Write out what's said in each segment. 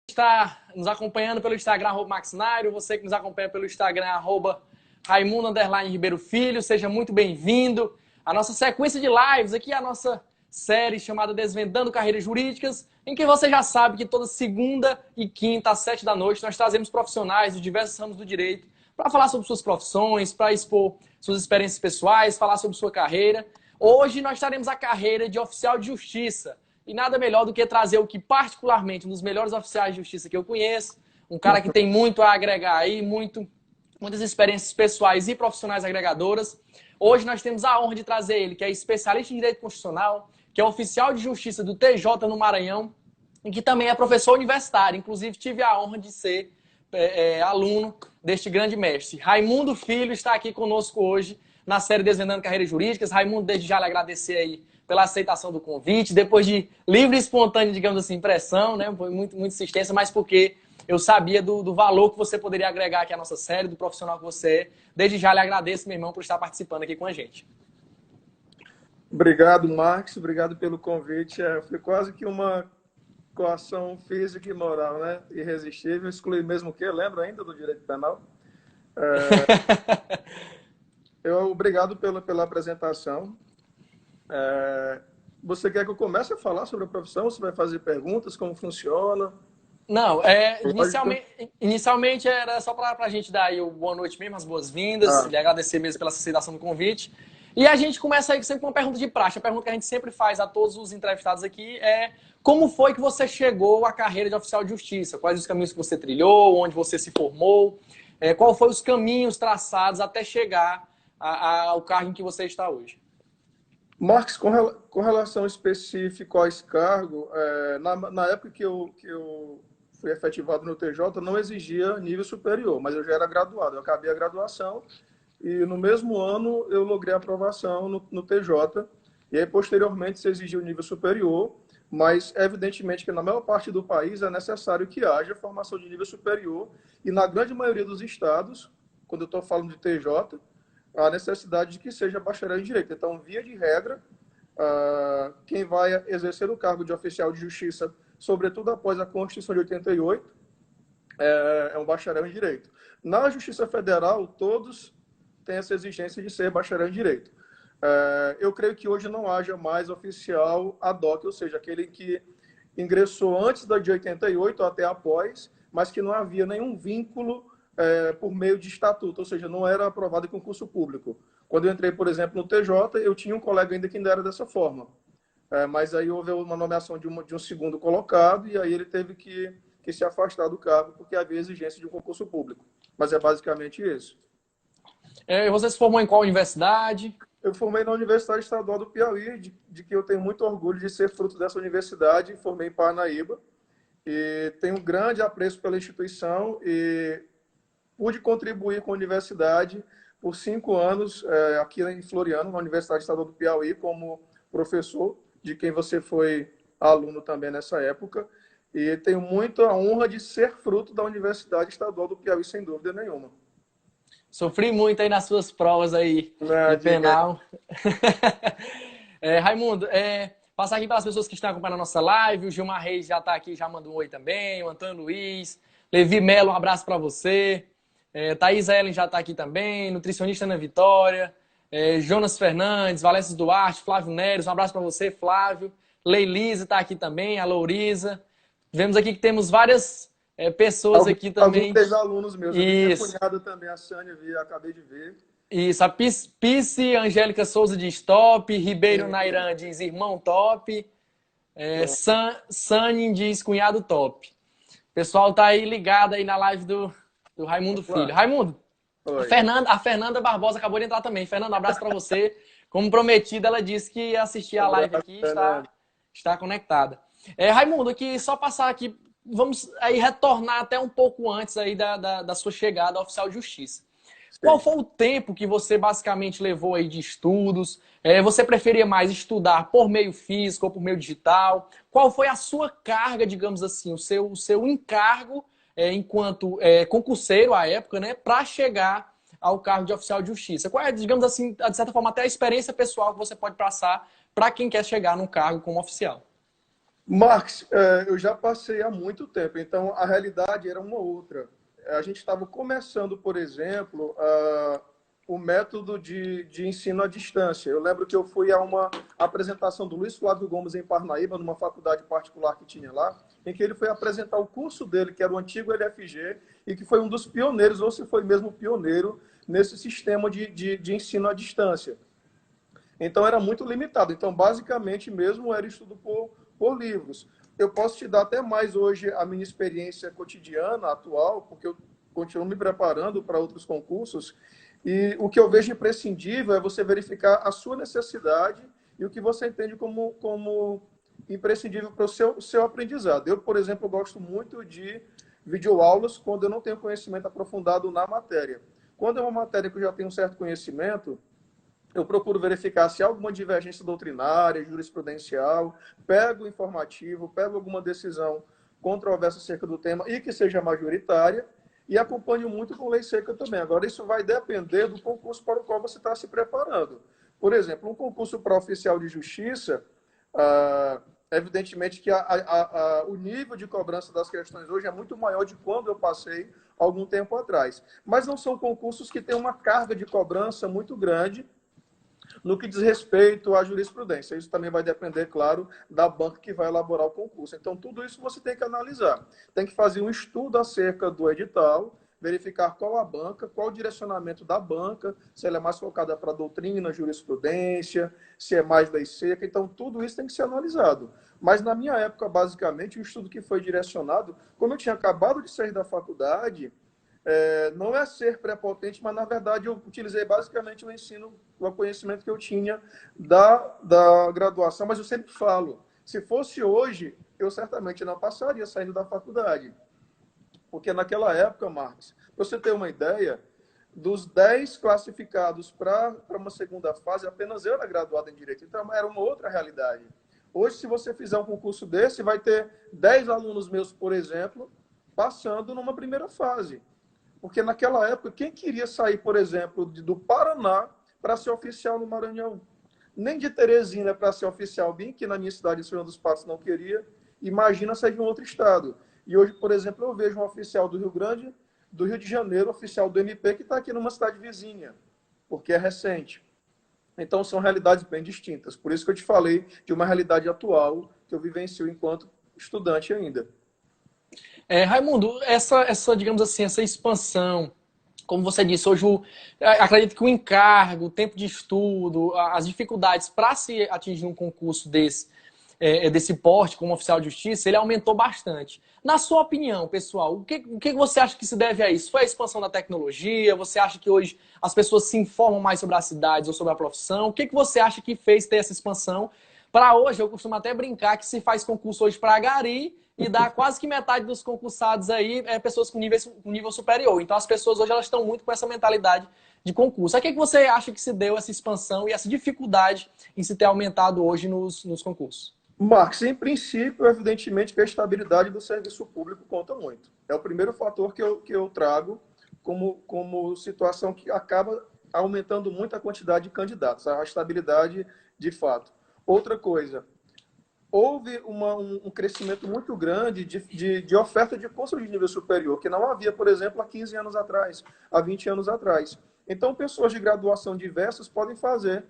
Está nos acompanhando pelo Instagram, @maxnairo, você que nos acompanha pelo Instagram, @Raimundo_Ribeiro Filho, seja muito bem-vindo. A nossa sequência de lives aqui, a nossa série chamada Desvendando Carreiras Jurídicas, em que você já sabe que toda segunda e quinta, às 7 da noite, nós trazemos profissionais de diversos ramos do direito para falar sobre suas profissões, para expor suas experiências pessoais, falar sobre sua carreira. Hoje nós teremos a carreira de oficial de justiça. E nada melhor do que trazer o que, particularmente, um dos melhores oficiais de justiça que eu conheço, um cara que tem muito a agregar aí, muitas experiências pessoais e profissionais agregadoras. Hoje nós temos a honra de trazer ele, que é especialista em Direito Constitucional, que é oficial de justiça do TJ no Maranhão, e que também é professor universitário. Inclusive, tive a honra de ser aluno deste grande mestre. Raimundo Filho está aqui conosco hoje na série Desvendando Carreiras Jurídicas. Raimundo, desde já lhe agradecer aí pela aceitação do convite, depois de livre e espontânea, digamos assim, pressão, né? Foi muito insistência, mas porque eu sabia do valor que você poderia agregar aqui à nossa série, do profissional que você é. Desde já lhe agradeço, meu irmão, por estar participando aqui com a gente. Obrigado, Marcos. Obrigado pelo convite. Foi quase que uma coação física e moral, né? Irresistível. Excluí mesmo o quê? Lembra ainda do direito penal? Obrigado pela apresentação. Você quer que eu comece a falar sobre a profissão? Você vai fazer perguntas? Como funciona? Não, inicialmente era só para a gente dar aí o boa noite mesmo, as boas-vindas, lhe agradecer mesmo pela aceitação do convite. E a gente começa aí sempre com uma pergunta de praxe. A pergunta que a gente sempre faz a todos os entrevistados aqui é: como foi que você chegou à carreira de oficial de justiça? Quais os caminhos que você trilhou? Onde você se formou? Qual foram os caminhos traçados até chegar ao cargo em que você está hoje? Marcos, com relação específico a esse cargo, na época que eu fui efetivado no TJ, não exigia nível superior, mas eu já era graduado. Eu acabei a graduação e no mesmo ano eu logrei a aprovação no TJ. E aí, posteriormente, se exigia o nível superior, mas evidentemente que na maior parte do país é necessário que haja formação de nível superior. E na grande maioria dos estados, quando eu estou falando de TJ, a necessidade de que seja bacharel em Direito. Então, via de regra, quem vai exercer o cargo de oficial de justiça, sobretudo após a Constituição de 88, é um bacharel em Direito. Na Justiça Federal, todos têm essa exigência de ser bacharel em Direito. Eu creio que hoje não haja mais oficial ad hoc, ou seja, aquele que ingressou antes da de 88 ou até após, mas que não havia nenhum vínculo por meio de estatuto, ou seja, não era aprovado em concurso público. Quando eu entrei, por exemplo, no TJ, eu tinha um colega ainda que ainda era dessa forma. Mas aí houve uma nomeação de um segundo colocado e aí ele teve que se afastar do cargo porque havia exigência de um concurso público. Mas é basicamente isso. Você se formou em qual universidade? Eu formei na Universidade Estadual do Piauí, de que eu tenho muito orgulho de ser fruto dessa universidade. Formei em Parnaíba e tenho um grande apreço pela instituição e pude contribuir com a universidade por 5 anos aqui em Floriano, na Universidade Estadual do Piauí, como professor, de quem você foi aluno também nessa época. E tenho muita honra de ser fruto da Universidade Estadual do Piauí, sem dúvida nenhuma. Sofri muito aí nas suas provas aí de penal. Raimundo, passar aqui para as pessoas que estão acompanhando a nossa live. O Gilmar Reis já está aqui, já mandou um oi também. O Antônio Luiz. Levi Melo, um abraço para você. Thaís Ellen já está aqui também. Nutricionista Ana Vitória. Jonas Fernandes, Valécio Duarte, Flávio Neres. Um abraço para você, Flávio. Leilise está aqui também, a Louriza. Vemos aqui que temos várias pessoas aqui também. Alguns alunos meus. Minha cunhada também, a Sânia, acabei de ver. Isso, a Pice Angélica Souza diz top, Ribeiro Nairan diz irmão top, Sani diz cunhado top. O pessoal tá aí ligado aí na live do Raimundo Filho. Raimundo, a Fernanda Barbosa acabou de entrar também. Fernanda, um abraço para você. Como prometido, ela disse que ia assistir a live aqui, está conectada. Raimundo, aqui só passar aqui, vamos aí retornar até um pouco antes aí da sua chegada ao oficial de justiça. Qual foi o tempo que você basicamente levou aí de estudos? Você preferia mais estudar por meio físico ou por meio digital? Qual foi a sua carga, digamos assim, o seu encargo enquanto concurseiro à época, né, para chegar ao cargo de oficial de justiça? Qual é, digamos assim, de certa forma, até a experiência pessoal que você pode passar para quem quer chegar num cargo como oficial? Marx, eu já passei há muito tempo, então a realidade era uma outra. A gente estava começando, por exemplo, o método de ensino à distância. Eu lembro que eu fui a uma apresentação do Luiz Flávio Gomes em Parnaíba, numa faculdade particular que tinha lá, em que ele foi apresentar o curso dele, que era o antigo LFG, e que foi um dos pioneiros, ou se foi mesmo pioneiro, nesse sistema de ensino à distância. Então era muito limitado. Então, basicamente mesmo era estudo por livros. Eu posso te dar até mais hoje a minha experiência cotidiana, atual, porque eu continuo me preparando para outros concursos. E o que eu vejo imprescindível é você verificar a sua necessidade e o que você entende como imprescindível para o seu aprendizado. Eu, por exemplo, gosto muito de videoaulas quando eu não tenho conhecimento aprofundado na matéria. Quando é uma matéria que eu já tenho um certo conhecimento, eu procuro verificar se há alguma divergência doutrinária, jurisprudencial, pego o informativo, pego alguma decisão controversa acerca do tema e que seja majoritária, e acompanho muito com lei seca também. Agora, isso vai depender do concurso para o qual você está se preparando. Por exemplo, um concurso para oficial de justiça, evidentemente que o nível de cobrança das questões hoje é muito maior de quando eu passei algum tempo atrás. Mas não são concursos que têm uma carga de cobrança muito grande, no que diz respeito à jurisprudência. Isso também vai depender, claro, da banca que vai elaborar o concurso. Então, tudo isso você tem que analisar. Tem que fazer um estudo acerca do edital, verificar qual a banca, qual o direcionamento da banca, se ela é mais focada para doutrina, jurisprudência, se é mais lei seca. Então, tudo isso tem que ser analisado. Mas, na minha época, basicamente, o estudo que foi direcionado, como eu tinha acabado de sair da faculdade, não é ser prepotente, mas na verdade eu utilizei basicamente o ensino, o conhecimento que eu tinha da graduação, mas eu sempre falo, se fosse hoje, eu certamente não passaria saindo da faculdade. Porque naquela época, Marcos, para você ter uma ideia, dos 10 classificados para uma segunda fase, apenas eu era graduado em Direito. Então era uma outra realidade. Hoje, se você fizer um concurso desse, vai ter 10 alunos meus, por exemplo, passando numa primeira fase. Porque naquela época, quem queria sair, por exemplo, do Paraná para ser oficial no Maranhão? Nem de Teresina para ser oficial, bem que na minha cidade, em São João dos Passos, não queria. Imagina sair de um outro estado. E hoje, por exemplo, eu vejo um oficial do Rio Grande, do Rio de Janeiro, oficial do MP, que está aqui numa cidade vizinha, porque é recente. Então, são realidades bem distintas. Por isso que eu te falei de uma realidade atual que eu vivencio enquanto estudante ainda. Raimundo, digamos assim, essa expansão, como você disse, hoje acredito que o encargo, o tempo de estudo, as dificuldades para se atingir um concurso desse porte como oficial de justiça, ele aumentou bastante. Na sua opinião, pessoal, o que você acha que se deve a isso? Foi a expansão da tecnologia? Você acha que hoje as pessoas se informam mais sobre as cidades ou sobre a profissão? O que você acha que fez ter essa expansão? Para hoje, eu costumo até brincar que se faz concurso hoje para Gari e dá quase que metade dos concursados aí pessoas com nível superior. Então as pessoas hoje elas estão muito com essa mentalidade de concurso. O que você acha que se deu essa expansão e essa dificuldade em se ter aumentado hoje nos concursos? Marcos, em princípio, evidentemente que a estabilidade do serviço público conta muito. É o primeiro fator que eu trago como situação que acaba aumentando muito a quantidade de candidatos, a estabilidade de fato. Outra coisa, houve um crescimento muito grande de oferta de curso de nível superior, que não havia, por exemplo, há 15 anos atrás, há 20 anos atrás. Então, pessoas de graduação diversas podem fazer,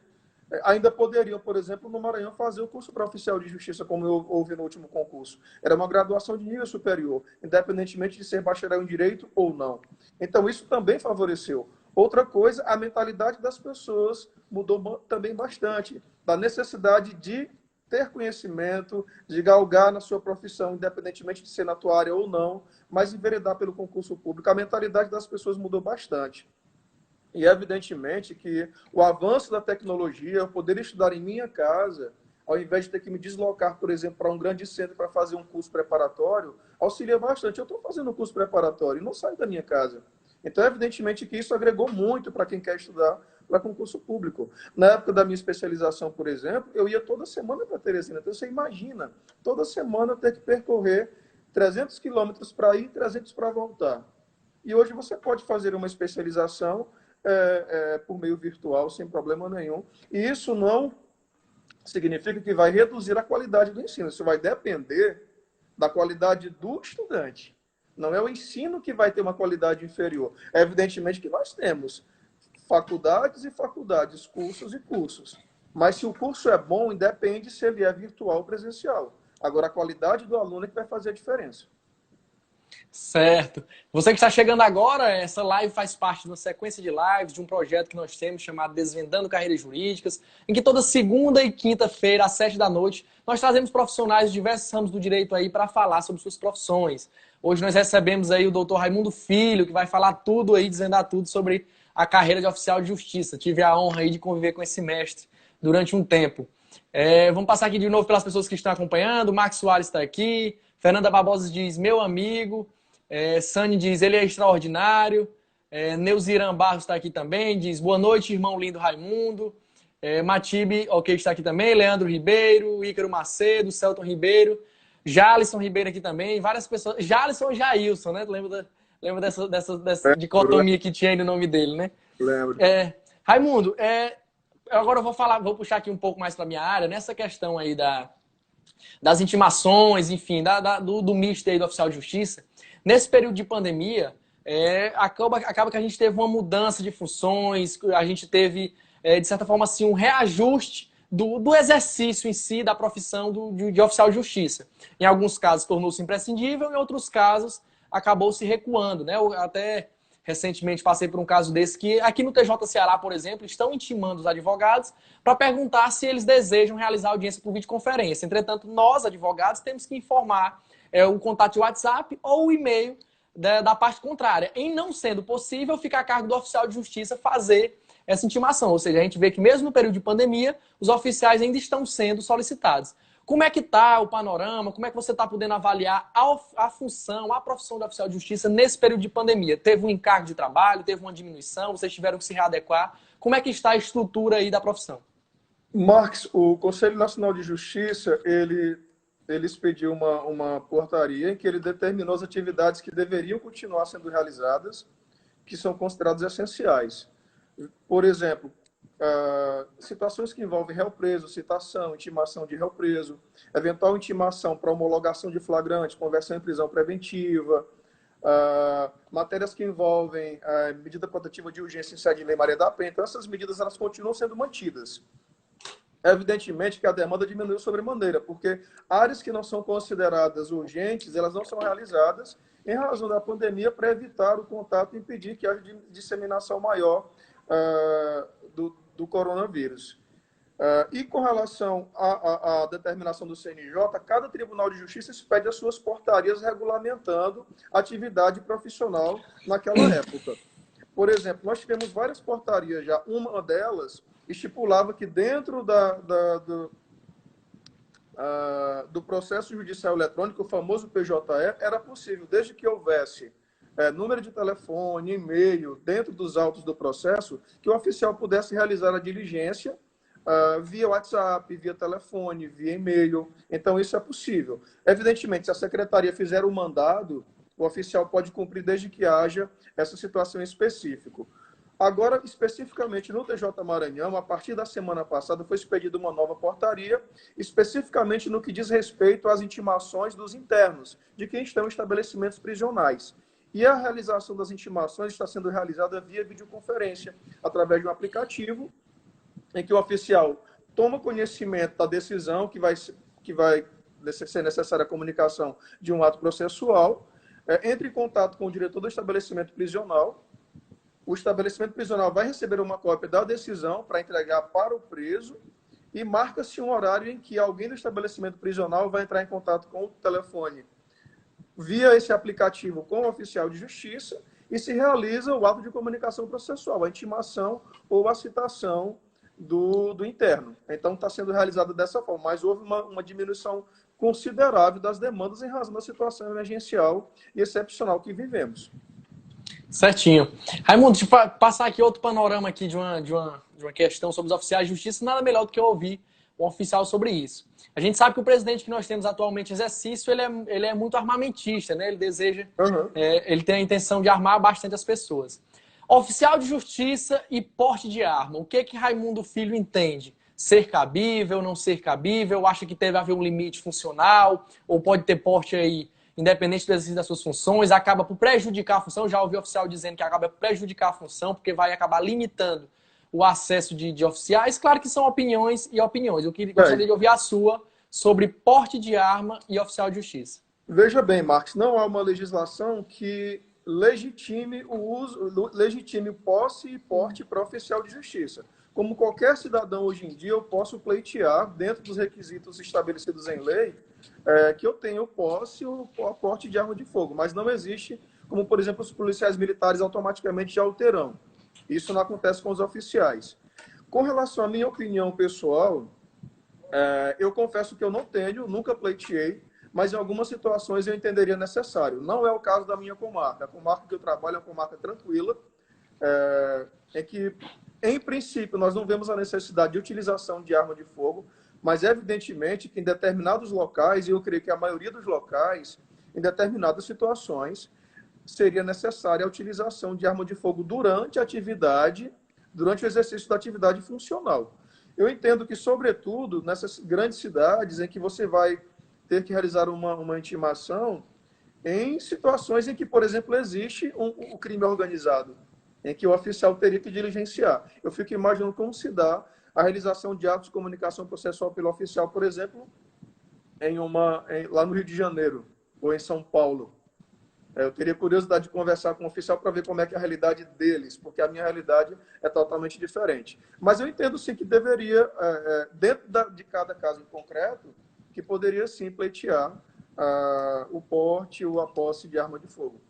ainda poderiam, por exemplo, no Maranhão, fazer o curso para oficial de justiça, como houve no último concurso. Era uma graduação de nível superior, independentemente de ser bacharel em direito ou não. Então, isso também favoreceu. Outra coisa, a mentalidade das pessoas mudou também bastante, da necessidade de ter conhecimento, de galgar na sua profissão, independentemente de ser na tua área ou não, mas enveredar pelo concurso público. A mentalidade das pessoas mudou bastante. E evidentemente que o avanço da tecnologia, eu poder estudar em minha casa, ao invés de ter que me deslocar, por exemplo, para um grande centro para fazer um curso preparatório, auxilia bastante. Eu estou fazendo um curso preparatório e não saio da minha casa. Então, evidentemente que isso agregou muito para quem quer estudar para concurso público. Na época da minha especialização, por exemplo, eu ia toda semana para Teresina. Então, você imagina, toda semana ter que percorrer 300 quilômetros para ir e 300 para voltar. E hoje você pode fazer uma especialização por meio virtual, sem problema nenhum. E isso não significa que vai reduzir a qualidade do ensino. Isso vai depender da qualidade do estudante. Não é o ensino que vai ter uma qualidade inferior. É evidentemente que nós temos faculdades e faculdades, cursos e cursos. Mas se o curso é bom, independe se ele é virtual ou presencial. Agora, a qualidade do aluno é que vai fazer a diferença. Certo. Você que está chegando agora, essa live faz parte de uma sequência de lives de um projeto que nós temos chamado Desvendando Carreiras Jurídicas, em que toda segunda e quinta-feira, às 7 da noite, nós trazemos profissionais de diversos ramos do direito aí para falar sobre suas profissões. Hoje nós recebemos aí o doutor Raimundo Filho, que vai falar tudo aí, desvendar tudo sobre a carreira de oficial de justiça. Tive a honra aí de conviver com esse mestre durante um tempo. Vamos passar aqui de novo pelas pessoas que estão acompanhando. O Max Soares está aqui. Fernanda Barbosa diz, meu amigo. Sani diz, ele é extraordinário. Neuziran Barros está aqui também. Diz, boa noite, irmão lindo Raimundo. Matibe, ok, está aqui também. Leandro Ribeiro, Ícaro Macedo, Celton Ribeiro. Jalisson Ribeiro aqui também. Várias pessoas. Jalisson e Jailson, né? Lembra dessa dicotomia que tinha aí no nome dele, né? Lembro. Raimundo, agora eu vou puxar aqui um pouco mais para minha área, nessa questão aí das intimações, enfim, do misto aí do oficial de justiça. Nesse período de pandemia, acaba que a gente teve uma mudança de funções, a gente teve, de certa forma, assim, um reajuste do exercício em si da profissão de oficial de justiça. Em alguns casos tornou-se imprescindível, em outros casos acabou se recuando, né? Eu até recentemente passei por um caso desse que aqui no TJ Ceará, por exemplo, estão intimando os advogados para perguntar se eles desejam realizar audiência por videoconferência. Entretanto, nós, advogados, temos que informar o contato de WhatsApp ou o e-mail da parte contrária. Em não sendo possível, fica a cargo do oficial de justiça fazer essa intimação. Ou seja, a gente vê que mesmo no período de pandemia, os oficiais ainda estão sendo solicitados. Como é que está o panorama? Como é que você está podendo avaliar a função, a profissão do oficial de justiça nesse período de pandemia? Teve um encargo de trabalho? Teve uma diminuição? Vocês tiveram que se readequar? Como é que está a estrutura aí da profissão? Marx, o Conselho Nacional de Justiça, ele expediu uma portaria em que ele determinou as atividades que deveriam continuar sendo realizadas, que são consideradas essenciais. Por exemplo, situações que envolvem réu preso, citação, intimação de réu preso, eventual intimação para homologação de flagrante, conversão em prisão preventiva, matérias que envolvem medida protetiva de urgência em sede de Lei Maria da Penha. Então, essas medidas elas continuam sendo mantidas. Evidentemente que a demanda diminuiu sobremaneira, porque áreas que não são consideradas urgentes, elas não são realizadas em razão da pandemia para evitar o contato e impedir que haja disseminação maior do coronavírus. E com relação à determinação do CNJ, cada Tribunal de Justiça expede as suas portarias regulamentando a atividade profissional naquela época. Por exemplo, nós tivemos várias portarias já. Uma delas estipulava que dentro do processo judicial eletrônico, o famoso PJE, era possível, desde que houvesse número de telefone, e-mail, dentro dos autos do processo, que o oficial pudesse realizar a diligência via WhatsApp, via telefone, via e-mail. Então, isso é possível. Evidentemente, se a secretaria fizer o mandado, o oficial pode cumprir desde que haja essa situação específica. Agora, especificamente no TJ Maranhão, a partir da semana passada, foi expedida uma nova portaria, especificamente no que diz respeito às intimações dos internos, de quem estão em estabelecimentos prisionais. E a realização das intimações está sendo realizada via videoconferência, através de um aplicativo, em que o oficial toma conhecimento da decisão que vai ser necessária a comunicação de um ato processual, entra em contato com o diretor do estabelecimento prisional. O estabelecimento prisional vai receber uma cópia da decisão para entregar para o preso e marca-se um horário em que alguém do estabelecimento prisional vai entrar em contato com o telefone via esse aplicativo com o oficial de justiça e se realiza o ato de comunicação processual, a intimação ou a citação do interno. Então, está sendo realizado dessa forma, mas houve uma diminuição considerável das demandas em razão da situação emergencial e excepcional que vivemos. Certinho. Raimundo, deixa eu passar aqui outro panorama aqui de uma questão sobre os oficiais de justiça. Nada melhor do que eu ouvir um oficial sobre isso. A gente sabe que o presidente que nós temos atualmente em exercício, ele é muito armamentista, né? Ele deseja, ele tem a intenção de armar bastante as pessoas. Oficial de justiça e porte de arma. O que Raimundo Filho entende? ser cabível, não ser cabível, acha que deve haver um limite funcional, ou pode ter porte aí, independente do exercício das suas funções, acaba por prejudicar a função. Já ouvi oficial dizendo que acaba por prejudicar a função, porque vai acabar limitando o acesso de oficiais. Claro que são opiniões e opiniões. Eu gostaria de ouvir a sua sobre porte de arma e oficial de justiça. Veja bem, Marcos, não há uma legislação que legitime o uso, legitime posse e porte para oficial de justiça. Como qualquer cidadão hoje em dia, eu posso pleitear, dentro dos requisitos estabelecidos em lei, que eu tenho posse ou porte de arma de fogo, mas não existe, como por exemplo, os policiais militares automaticamente já o terão. Isso não acontece com os oficiais. Com relação à minha opinião pessoal, eu confesso que eu não tenho, nunca pleiteei, mas em algumas situações eu entenderia necessário. Não é o caso da minha comarca. A comarca que eu trabalho é uma comarca tranquila, que, em princípio, nós não vemos a necessidade de utilização de arma de fogo, mas evidentemente que em determinados locais, e eu creio que a maioria dos locais, em determinadas situações, seria necessária a utilização de arma de fogo durante a atividade, durante o exercício da atividade funcional. Eu entendo que, sobretudo, nessas grandes cidades em que você vai ter que realizar uma intimação em situações em que, por exemplo, existe um crime organizado, em que o oficial teria que diligenciar. Eu fico imaginando como se dá a realização de atos de comunicação processual pelo oficial, por exemplo, lá no Rio de Janeiro ou em São Paulo. Eu teria curiosidade de conversar com o oficial para ver como é que é a realidade deles, porque a minha realidade é totalmente diferente. Mas eu entendo sim que deveria, dentro de cada caso em concreto, que poderia sim pleitear o porte ou a posse de arma de fogo.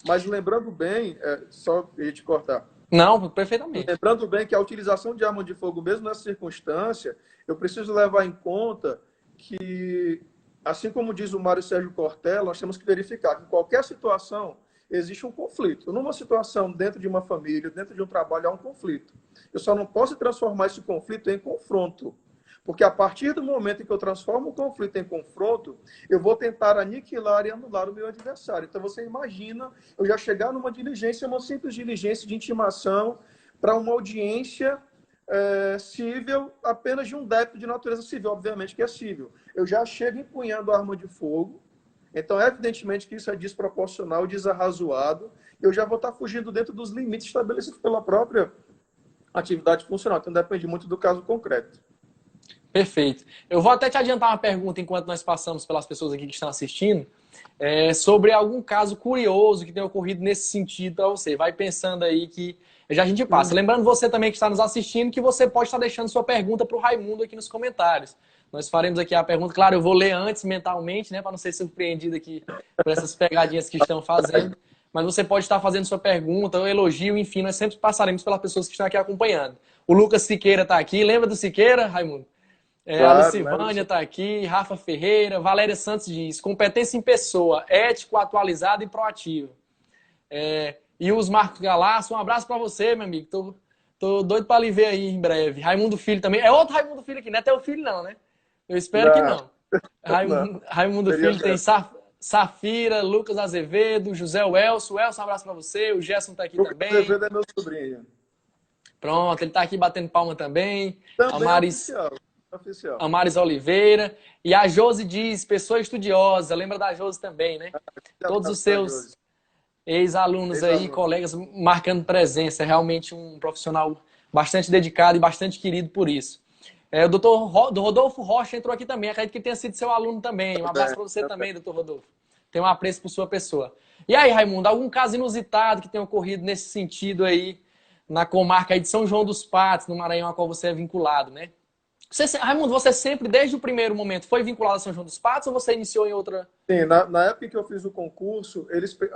Mas lembrando bem, só ia te cortar. Não, perfeitamente. Lembrando bem que a utilização de arma de fogo, mesmo nessa circunstância, eu preciso levar em conta que, assim como diz o Mário Sérgio Cortella, nós temos que verificar que em qualquer situação existe um conflito. Numa situação dentro de uma família, dentro de um trabalho, há um conflito. Eu só não posso transformar esse conflito em confronto. Porque a partir do momento em que eu transformo o conflito em confronto, eu vou tentar aniquilar e anular o meu adversário. Então você imagina eu já chegar numa diligência, uma simples diligência de intimação para uma audiência cível, apenas de um débito de natureza civil, obviamente que é cível. Eu já chego empunhando a arma de fogo, então evidentemente que isso é desproporcional, desarrazoado, eu já vou estar fugindo dentro dos limites estabelecidos pela própria atividade funcional. Então depende muito do caso concreto. Perfeito. Eu vou até te adiantar uma pergunta enquanto nós passamos pelas pessoas aqui que estão assistindo, sobre algum caso curioso que tenha ocorrido nesse sentido para você. Vai pensando aí que já a gente passa. Lembrando você também que está nos assistindo que você pode estar deixando sua pergunta para o Raimundo aqui nos comentários. Nós faremos aqui a pergunta. Claro, eu vou ler antes mentalmente, né, para não ser surpreendido aqui por essas pegadinhas que estão fazendo. Mas você pode estar fazendo sua pergunta, ou elogio, enfim, nós sempre passaremos pelas pessoas que estão aqui acompanhando. O Lucas Siqueira está aqui. Lembra do Siqueira, Raimundo? Claro, a Lucivânia está aqui, Rafa Ferreira, Valéria Santos diz, competência em pessoa, ético, atualizado e proativo. E os Marcos Galasso, um abraço para você, meu amigo. Tô doido para lhe ver aí em breve. Raimundo Filho também. É outro Raimundo Filho aqui, não é teu filho não, né? Eu espero que não. Raimundo Filho tem Safira, Lucas Azevedo, José Welso. Welso, um abraço para você. O Gerson está aqui Lucas também. Azevedo é meu sobrinho. Pronto, ele está aqui batendo palma também. Também oficial. A Maris Oliveira. E a Josi diz, pessoa estudiosa. Lembra da Josi também, né? Todos os seus ex-alunos aí, colegas, marcando presença. É realmente um profissional bastante dedicado e bastante querido por isso. O doutor Rodolfo Rocha entrou aqui também. Acredito que tenha sido seu aluno também. Um abraço para você também, doutor Rodolfo. Tenho um apreço por sua pessoa. E aí, Raimundo, algum caso inusitado que tenha ocorrido nesse sentido aí, na comarca aí de São João dos Patos, no Maranhão, a qual você é vinculado, né? Raimundo, você sempre, desde o primeiro momento, foi vinculado a São João dos Patos ou você iniciou em outra? Sim, na época que eu fiz o concurso,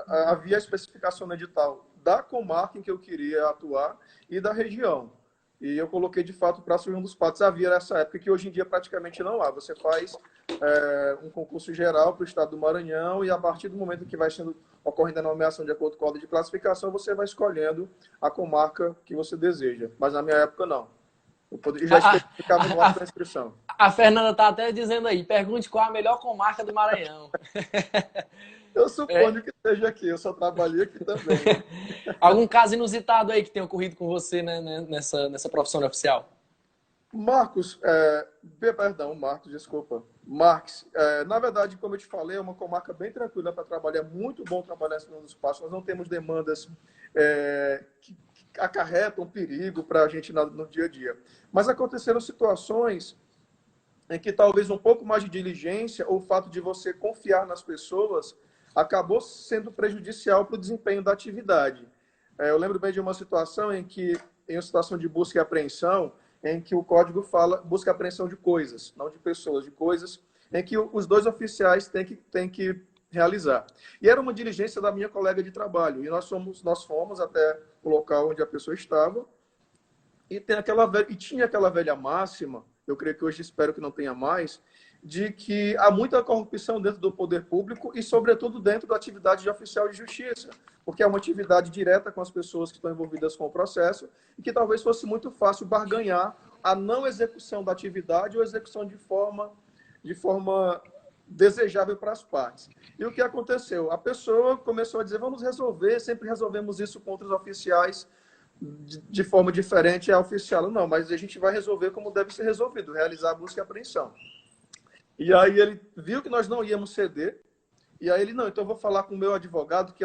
havia a especificação no edital da comarca em que eu queria atuar e da região. E eu coloquei, de fato, para São João dos Patos. Havia nessa época que hoje em dia praticamente não há. Você faz um concurso geral para o estado do Maranhão e a partir do momento que vai ocorrendo a nomeação de acordo com a ordem de classificação, você vai escolhendo a comarca que você deseja. Mas na minha época, não. Eu já especificava no ato da inscrição. A Fernanda está até dizendo aí, pergunte qual a melhor comarca do Maranhão. Eu suponho que seja aqui, eu só trabalhei aqui também. Algum caso inusitado aí que tenha ocorrido com você, né, nessa profissão oficial? Marcos, perdão, Marcos, desculpa. Marques, na verdade, como eu te falei, é uma comarca bem tranquila para trabalhar, é muito bom trabalhar nesse segundo espaço. Nós não temos demandas que acarretam perigo para a gente no dia a dia. Mas aconteceram situações em que talvez um pouco mais de diligência ou o fato de você confiar nas pessoas acabou sendo prejudicial para o desempenho da atividade. Eu lembro bem de uma situação em uma situação de busca e apreensão, em que o código fala busca e apreensão de coisas, não de pessoas, de coisas, em que os dois oficiais têm que realizar. E era uma diligência da minha colega de trabalho, e nós fomos até o local onde a pessoa estava, e tinha aquela velha máxima, eu creio que hoje espero que não tenha mais, de que há muita corrupção dentro do poder público e, sobretudo, dentro da atividade de oficial de justiça, porque é uma atividade direta com as pessoas que estão envolvidas com o processo e que talvez fosse muito fácil barganhar a não execução da atividade ou execução de forma desejável para as partes. E o que aconteceu? A pessoa começou a dizer, vamos resolver, sempre resolvemos isso com outros oficiais de forma diferente a oficial. Não, mas a gente vai resolver como deve ser resolvido, realizar a busca e apreensão. E aí ele viu que nós não íamos ceder, e aí ele, não, então eu vou falar com o meu advogado que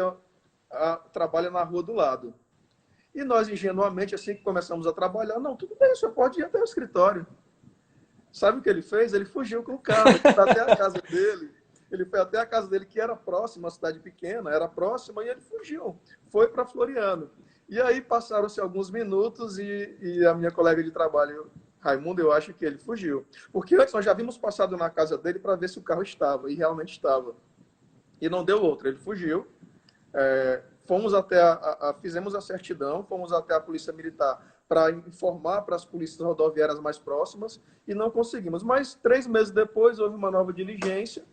trabalha na rua do lado. E nós, ingenuamente, assim que começamos a trabalhar, não, tudo bem, o senhor pode ir até o escritório. Sabe o que ele fez? Ele fugiu com o carro, ele foi até a casa dele. Ele foi até a casa dele, que era próxima, uma cidade pequena, era próxima, e ele fugiu. Foi para Floriano. E aí passaram-se alguns minutos e a minha colega de trabalho, Raimundo, eu acho que ele fugiu. Porque antes nós já havíamos passado na casa dele para ver se o carro estava, e realmente estava. E não deu outra, ele fugiu. Fomos até fizemos a certidão, fomos até a Polícia Militar para informar para as polícias rodoviárias mais próximas e não conseguimos. Mas 3 meses depois houve uma nova diligência.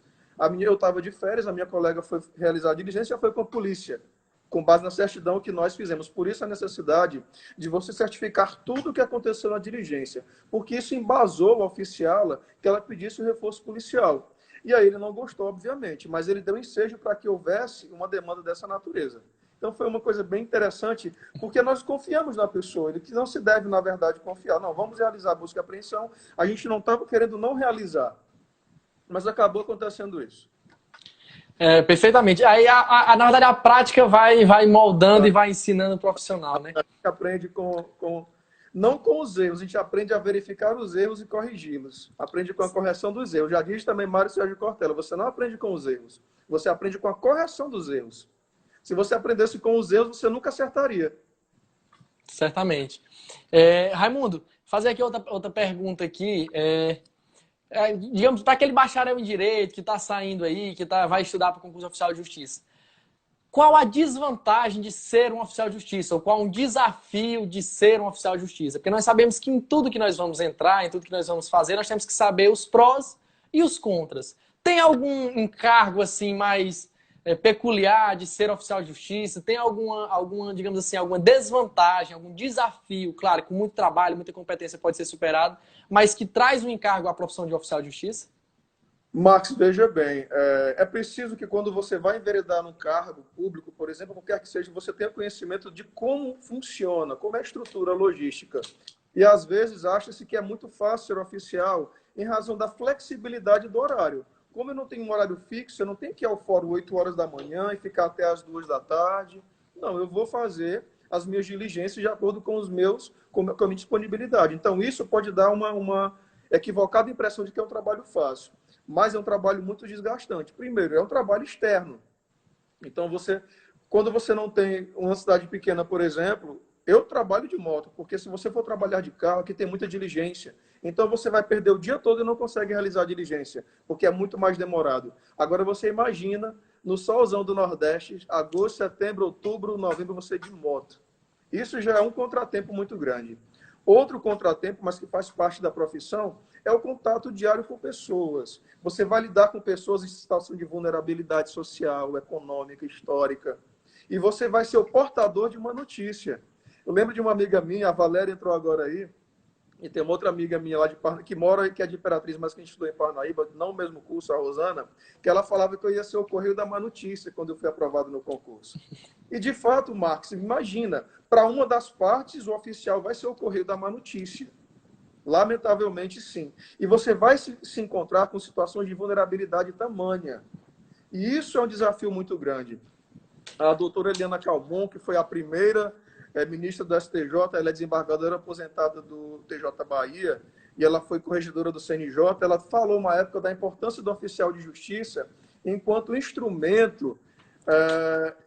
Eu estava de férias, a minha colega foi realizar a diligência e foi com a polícia, com base na certidão que nós fizemos. Por isso a necessidade de você certificar tudo o que aconteceu na diligência, porque isso embasou o oficial que ela pedisse o reforço policial. E aí ele não gostou, obviamente, mas ele deu ensejo para que houvesse uma demanda dessa natureza. Então foi uma coisa bem interessante, porque nós confiamos na pessoa, ele que não se deve, na verdade, confiar. Não, vamos realizar a busca e apreensão. A gente não estava querendo não realizar, mas acabou acontecendo isso. Perfeitamente. Aí, na verdade, a prática vai moldando e vai ensinando o profissional, né? A gente aprende não com os erros, a gente aprende a verificar os erros e corrigi-los. Aprende com a correção dos erros. Já diz também Mário Sérgio Cortella, você não aprende com os erros, você aprende com a correção dos erros. Se você aprendesse com os erros, você nunca acertaria. Certamente. Raimundo, fazer aqui outra pergunta aqui. Digamos, para aquele bacharel em Direito que está saindo aí, que vai estudar para o concurso oficial de justiça, qual a desvantagem de ser um oficial de justiça? Ou qual um desafio de ser um oficial de justiça? Porque nós sabemos que em tudo que nós vamos entrar, em tudo que nós vamos fazer, nós temos que saber os prós e os contras. Tem algum encargo assim mais peculiar de ser oficial de justiça? Tem alguma, digamos assim, alguma desvantagem, algum desafio, claro, com muito trabalho, muita competência pode ser superado, mas que traz um encargo à profissão de oficial de justiça? Max, veja bem, é preciso que quando você vai enveredar num cargo público, por exemplo, qualquer que seja, você tenha conhecimento de como funciona, como é a estrutura logística. E às vezes acha-se que é muito fácil ser oficial em razão da flexibilidade do horário. Como eu não tenho um horário fixo, eu não tenho que ir ao fórum 8 horas da manhã e ficar até as 2 da tarde. Não, eu vou fazer as minhas diligências de acordo com com a minha disponibilidade. Então, isso pode dar uma equivocada impressão de que é um trabalho fácil. Mas é um trabalho muito desgastante. Primeiro, é um trabalho externo. Então, quando você não tem uma cidade pequena, por exemplo, eu trabalho de moto, porque se você for trabalhar de carro, aqui tem muita diligência. Então, você vai perder o dia todo e não consegue realizar a diligência, porque é muito mais demorado. Agora, você imagina, no solzão do Nordeste, agosto, setembro, outubro, novembro, você de moto. Isso já é um contratempo muito grande. Outro contratempo, mas que faz parte da profissão, é o contato diário com pessoas. Você vai lidar com pessoas em situação de vulnerabilidade social, econômica, histórica. E você vai ser o portador de uma notícia. Eu lembro de uma amiga minha, a Valéria entrou agora aí, e tem uma outra amiga minha lá de que mora, que é de Imperatriz, mas que a gente estudou em Parnaíba, não o mesmo curso, a Rosana, que ela falava que eu ia ser o correio da má notícia quando eu fui aprovado no concurso. E, de fato, Marcos, imagina, para uma das partes, o oficial vai ser o correio da má notícia. Lamentavelmente, sim. E você vai se encontrar com situações de vulnerabilidade tamanha. E isso é um desafio muito grande. A doutora Eliana Calmon, que foi a primeira ministra do STJ, ela é desembargadora aposentada do TJ Bahia, e ela foi corregedora do CNJ, ela falou uma época da importância do oficial de justiça enquanto instrumento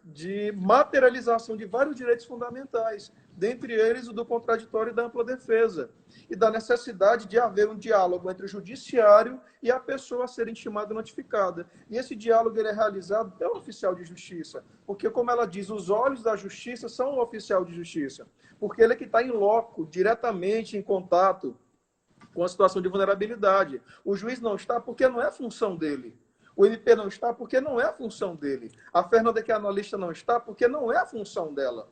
de materialização de vários direitos fundamentais, dentre eles o do contraditório e da ampla defesa, e da necessidade de haver um diálogo entre o judiciário e a pessoa a ser intimada e notificada. E esse diálogo ele é realizado pelo oficial de justiça, porque, como ela diz, os olhos da justiça são o oficial de justiça, porque ele é que está em loco, diretamente em contato com a situação de vulnerabilidade. O juiz não está porque não é função dele. O MP não está porque não é a função dele. A Fernanda, que é analista, não está porque não é a função dela.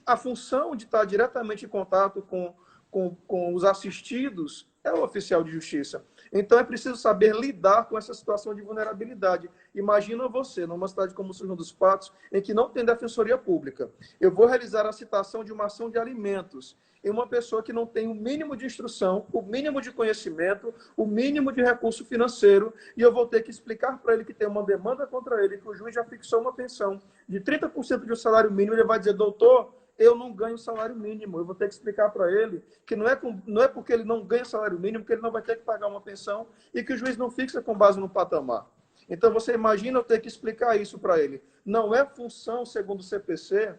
A função de estar diretamente em contato com os assistidos é o oficial de justiça. Então é preciso saber lidar com essa situação de vulnerabilidade. Imagina você, numa cidade como São João dos Patos, em que não tem defensoria pública. Eu vou realizar a citação de uma ação de alimentos em uma pessoa que não tem o mínimo de instrução, o mínimo de conhecimento, o mínimo de recurso financeiro, e eu vou ter que explicar para ele que tem uma demanda contra ele, que o juiz já fixou uma pensão de 30% de um salário mínimo, ele vai dizer, doutor, eu não ganho salário mínimo. Eu vou ter que explicar para ele que não é porque ele não ganha salário mínimo que ele não vai ter que pagar uma pensão e que o juiz não fixa com base no patamar. Então, você imagina eu ter que explicar isso para ele. Não é função, segundo o CPC,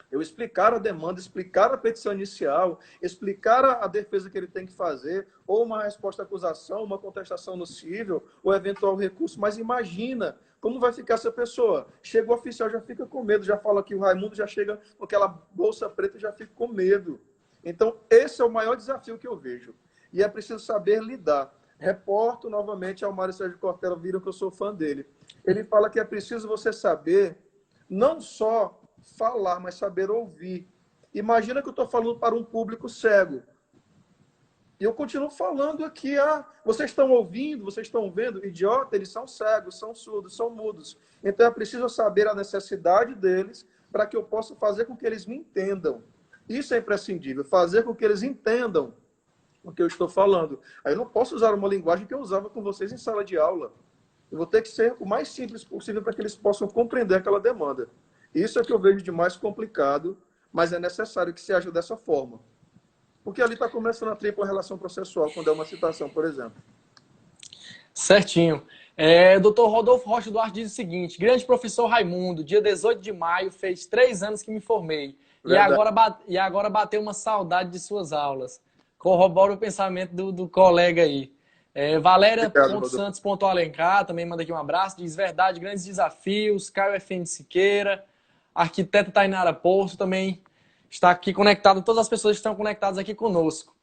eu explicar a demanda, explicar a petição inicial, explicar a defesa que ele tem que fazer, ou uma resposta à acusação, uma contestação no cível, ou eventual recurso. Mas imagina como vai ficar essa pessoa. Chega o oficial, já fica com medo, já fala que o Raimundo já chega com aquela bolsa preta e já fica com medo. Então, esse é o maior desafio que eu vejo. E é preciso saber lidar. Reporto novamente ao Mário Sérgio Cortella, viram que eu sou fã dele. Ele fala que é preciso você saber, não só falar, mas saber ouvir. Imagina que eu estou falando para um público cego. E eu continuo falando aqui, vocês estão ouvindo, vocês estão vendo, idiota, eles são cegos, são surdos, são mudos. Então é preciso saber a necessidade deles para que eu possa fazer com que eles me entendam. Isso é imprescindível, fazer com que eles entendam o que eu estou falando. Aí eu não posso usar uma linguagem que eu usava com vocês em sala de aula. Eu vou ter que ser o mais simples possível para que eles possam compreender aquela demanda. Isso é que eu vejo de mais complicado, mas é necessário que se aja dessa forma. Porque ali está começando a tripla relação processual, quando é uma citação, por exemplo. Certinho. Dr. Rodolfo Rocha Duarte diz o seguinte: grande professor Raimundo, dia 18 de maio, fez 3 anos que me formei. E agora bateu uma saudade de suas aulas. Corrobora o pensamento do colega aí. Valéria.santos.alencar também manda aqui um abraço. Diz verdade, grandes desafios. Caio FN Siqueira. Arquiteta Tainara Porto também está aqui conectado. Todas as pessoas que estão conectadas aqui conosco.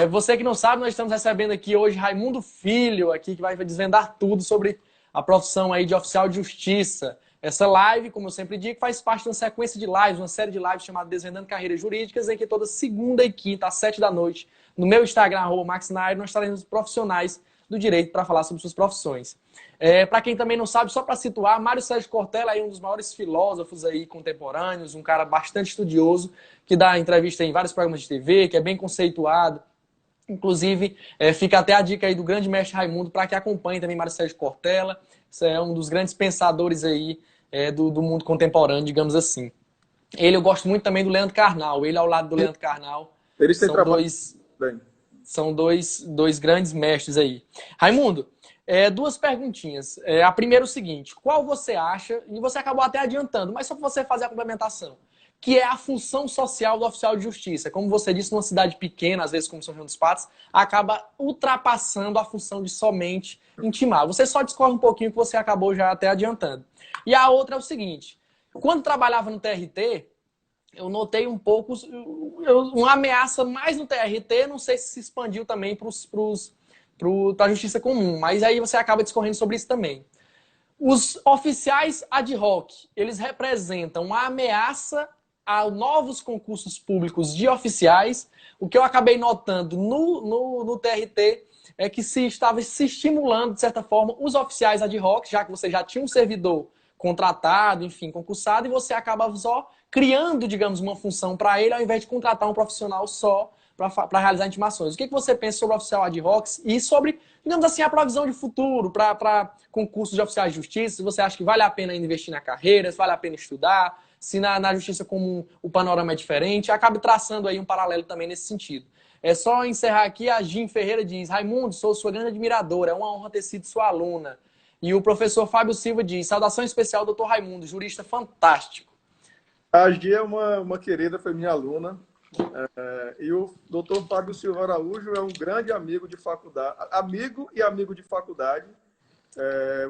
Você que não sabe, nós estamos recebendo aqui hoje Raimundo Filho, aqui, que vai desvendar tudo sobre a profissão aí de oficial de justiça. Essa live, como eu sempre digo, faz parte de uma sequência de lives, uma série de lives chamada Desvendando Carreiras Jurídicas, em que toda segunda e quinta, às 7 da noite, no meu Instagram, @MaxNair, nós estaremos profissionais do direito para falar sobre suas profissões. Para quem também não sabe, só para situar, Mário Sérgio Cortella é um dos maiores filósofos aí contemporâneos, um cara bastante estudioso, que dá entrevista em vários programas de TV, que é bem conceituado. Inclusive, fica até a dica aí do grande mestre Raimundo para que acompanhe também Mário Sérgio Cortella. Isso é um dos grandes pensadores aí do mundo contemporâneo, digamos assim. Eu gosto muito também do Leandro Carnal. Ele ao lado do Leandro Carnal são dois grandes mestres aí. Raimundo, 2 perguntinhas. A primeira é o seguinte: qual você acha, e você acabou até adiantando, mas só para você fazer a complementação, que é a função social do oficial de justiça? Como você disse, numa cidade pequena, às vezes como São João dos Patos, acaba ultrapassando a função de somente intimar. Você só discorre um pouquinho que você acabou já até adiantando. E a outra é o seguinte: quando trabalhava no TRT, eu notei um pouco uma ameaça mais no TRT, não sei se expandiu também para a justiça comum, mas aí você acaba discorrendo sobre isso também. Os oficiais ad hoc, eles representam uma ameaça a novos concursos públicos de oficiais. O que eu acabei notando no TRT é que se estava se estimulando, de certa forma, os oficiais ad hoc, já que você já tinha um servidor contratado, enfim, concursado, e você acaba só criando, digamos, uma função para ele, ao invés de contratar um profissional só para realizar intimações. O que você pensa sobre o oficial ad hoc e sobre, digamos assim, a provisão de futuro para concursos de oficiais de justiça? Se você acha que vale a pena investir na carreira, se vale a pena estudar, se na justiça comum o panorama é diferente, acabe traçando aí um paralelo também nesse sentido. É só encerrar aqui, a Jim Ferreira diz: Raimundo, sou sua grande admiradora, é uma honra ter sido sua aluna. E o professor Fábio Silva diz: saudação especial, doutor Raimundo, jurista fantástico. A Gia é uma querida, foi minha aluna. E o doutor Fábio Silva Araújo é um grande amigo de faculdade, amigo de faculdade,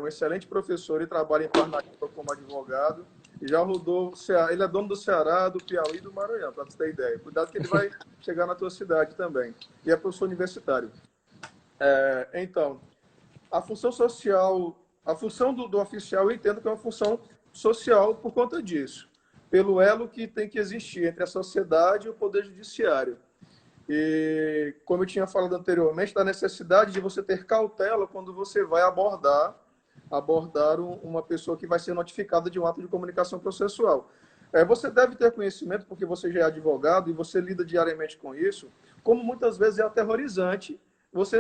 um excelente professor e trabalha em Parnaíba como advogado. E já rodou, ele é dono do Ceará, do Piauí e do Maranhão, para você ter ideia. Cuidado que ele vai chegar na tua cidade também. E é professor universitário. Então, a função social, a função do oficial, eu entendo que é uma função social por conta disso, pelo elo que tem que existir entre a sociedade e o poder judiciário. E, como eu tinha falado anteriormente, da necessidade de você ter cautela quando você vai abordar uma pessoa que vai ser notificada de um ato de comunicação processual. Você deve ter conhecimento, porque você já é advogado e você lida diariamente com isso, como muitas vezes é aterrorizante você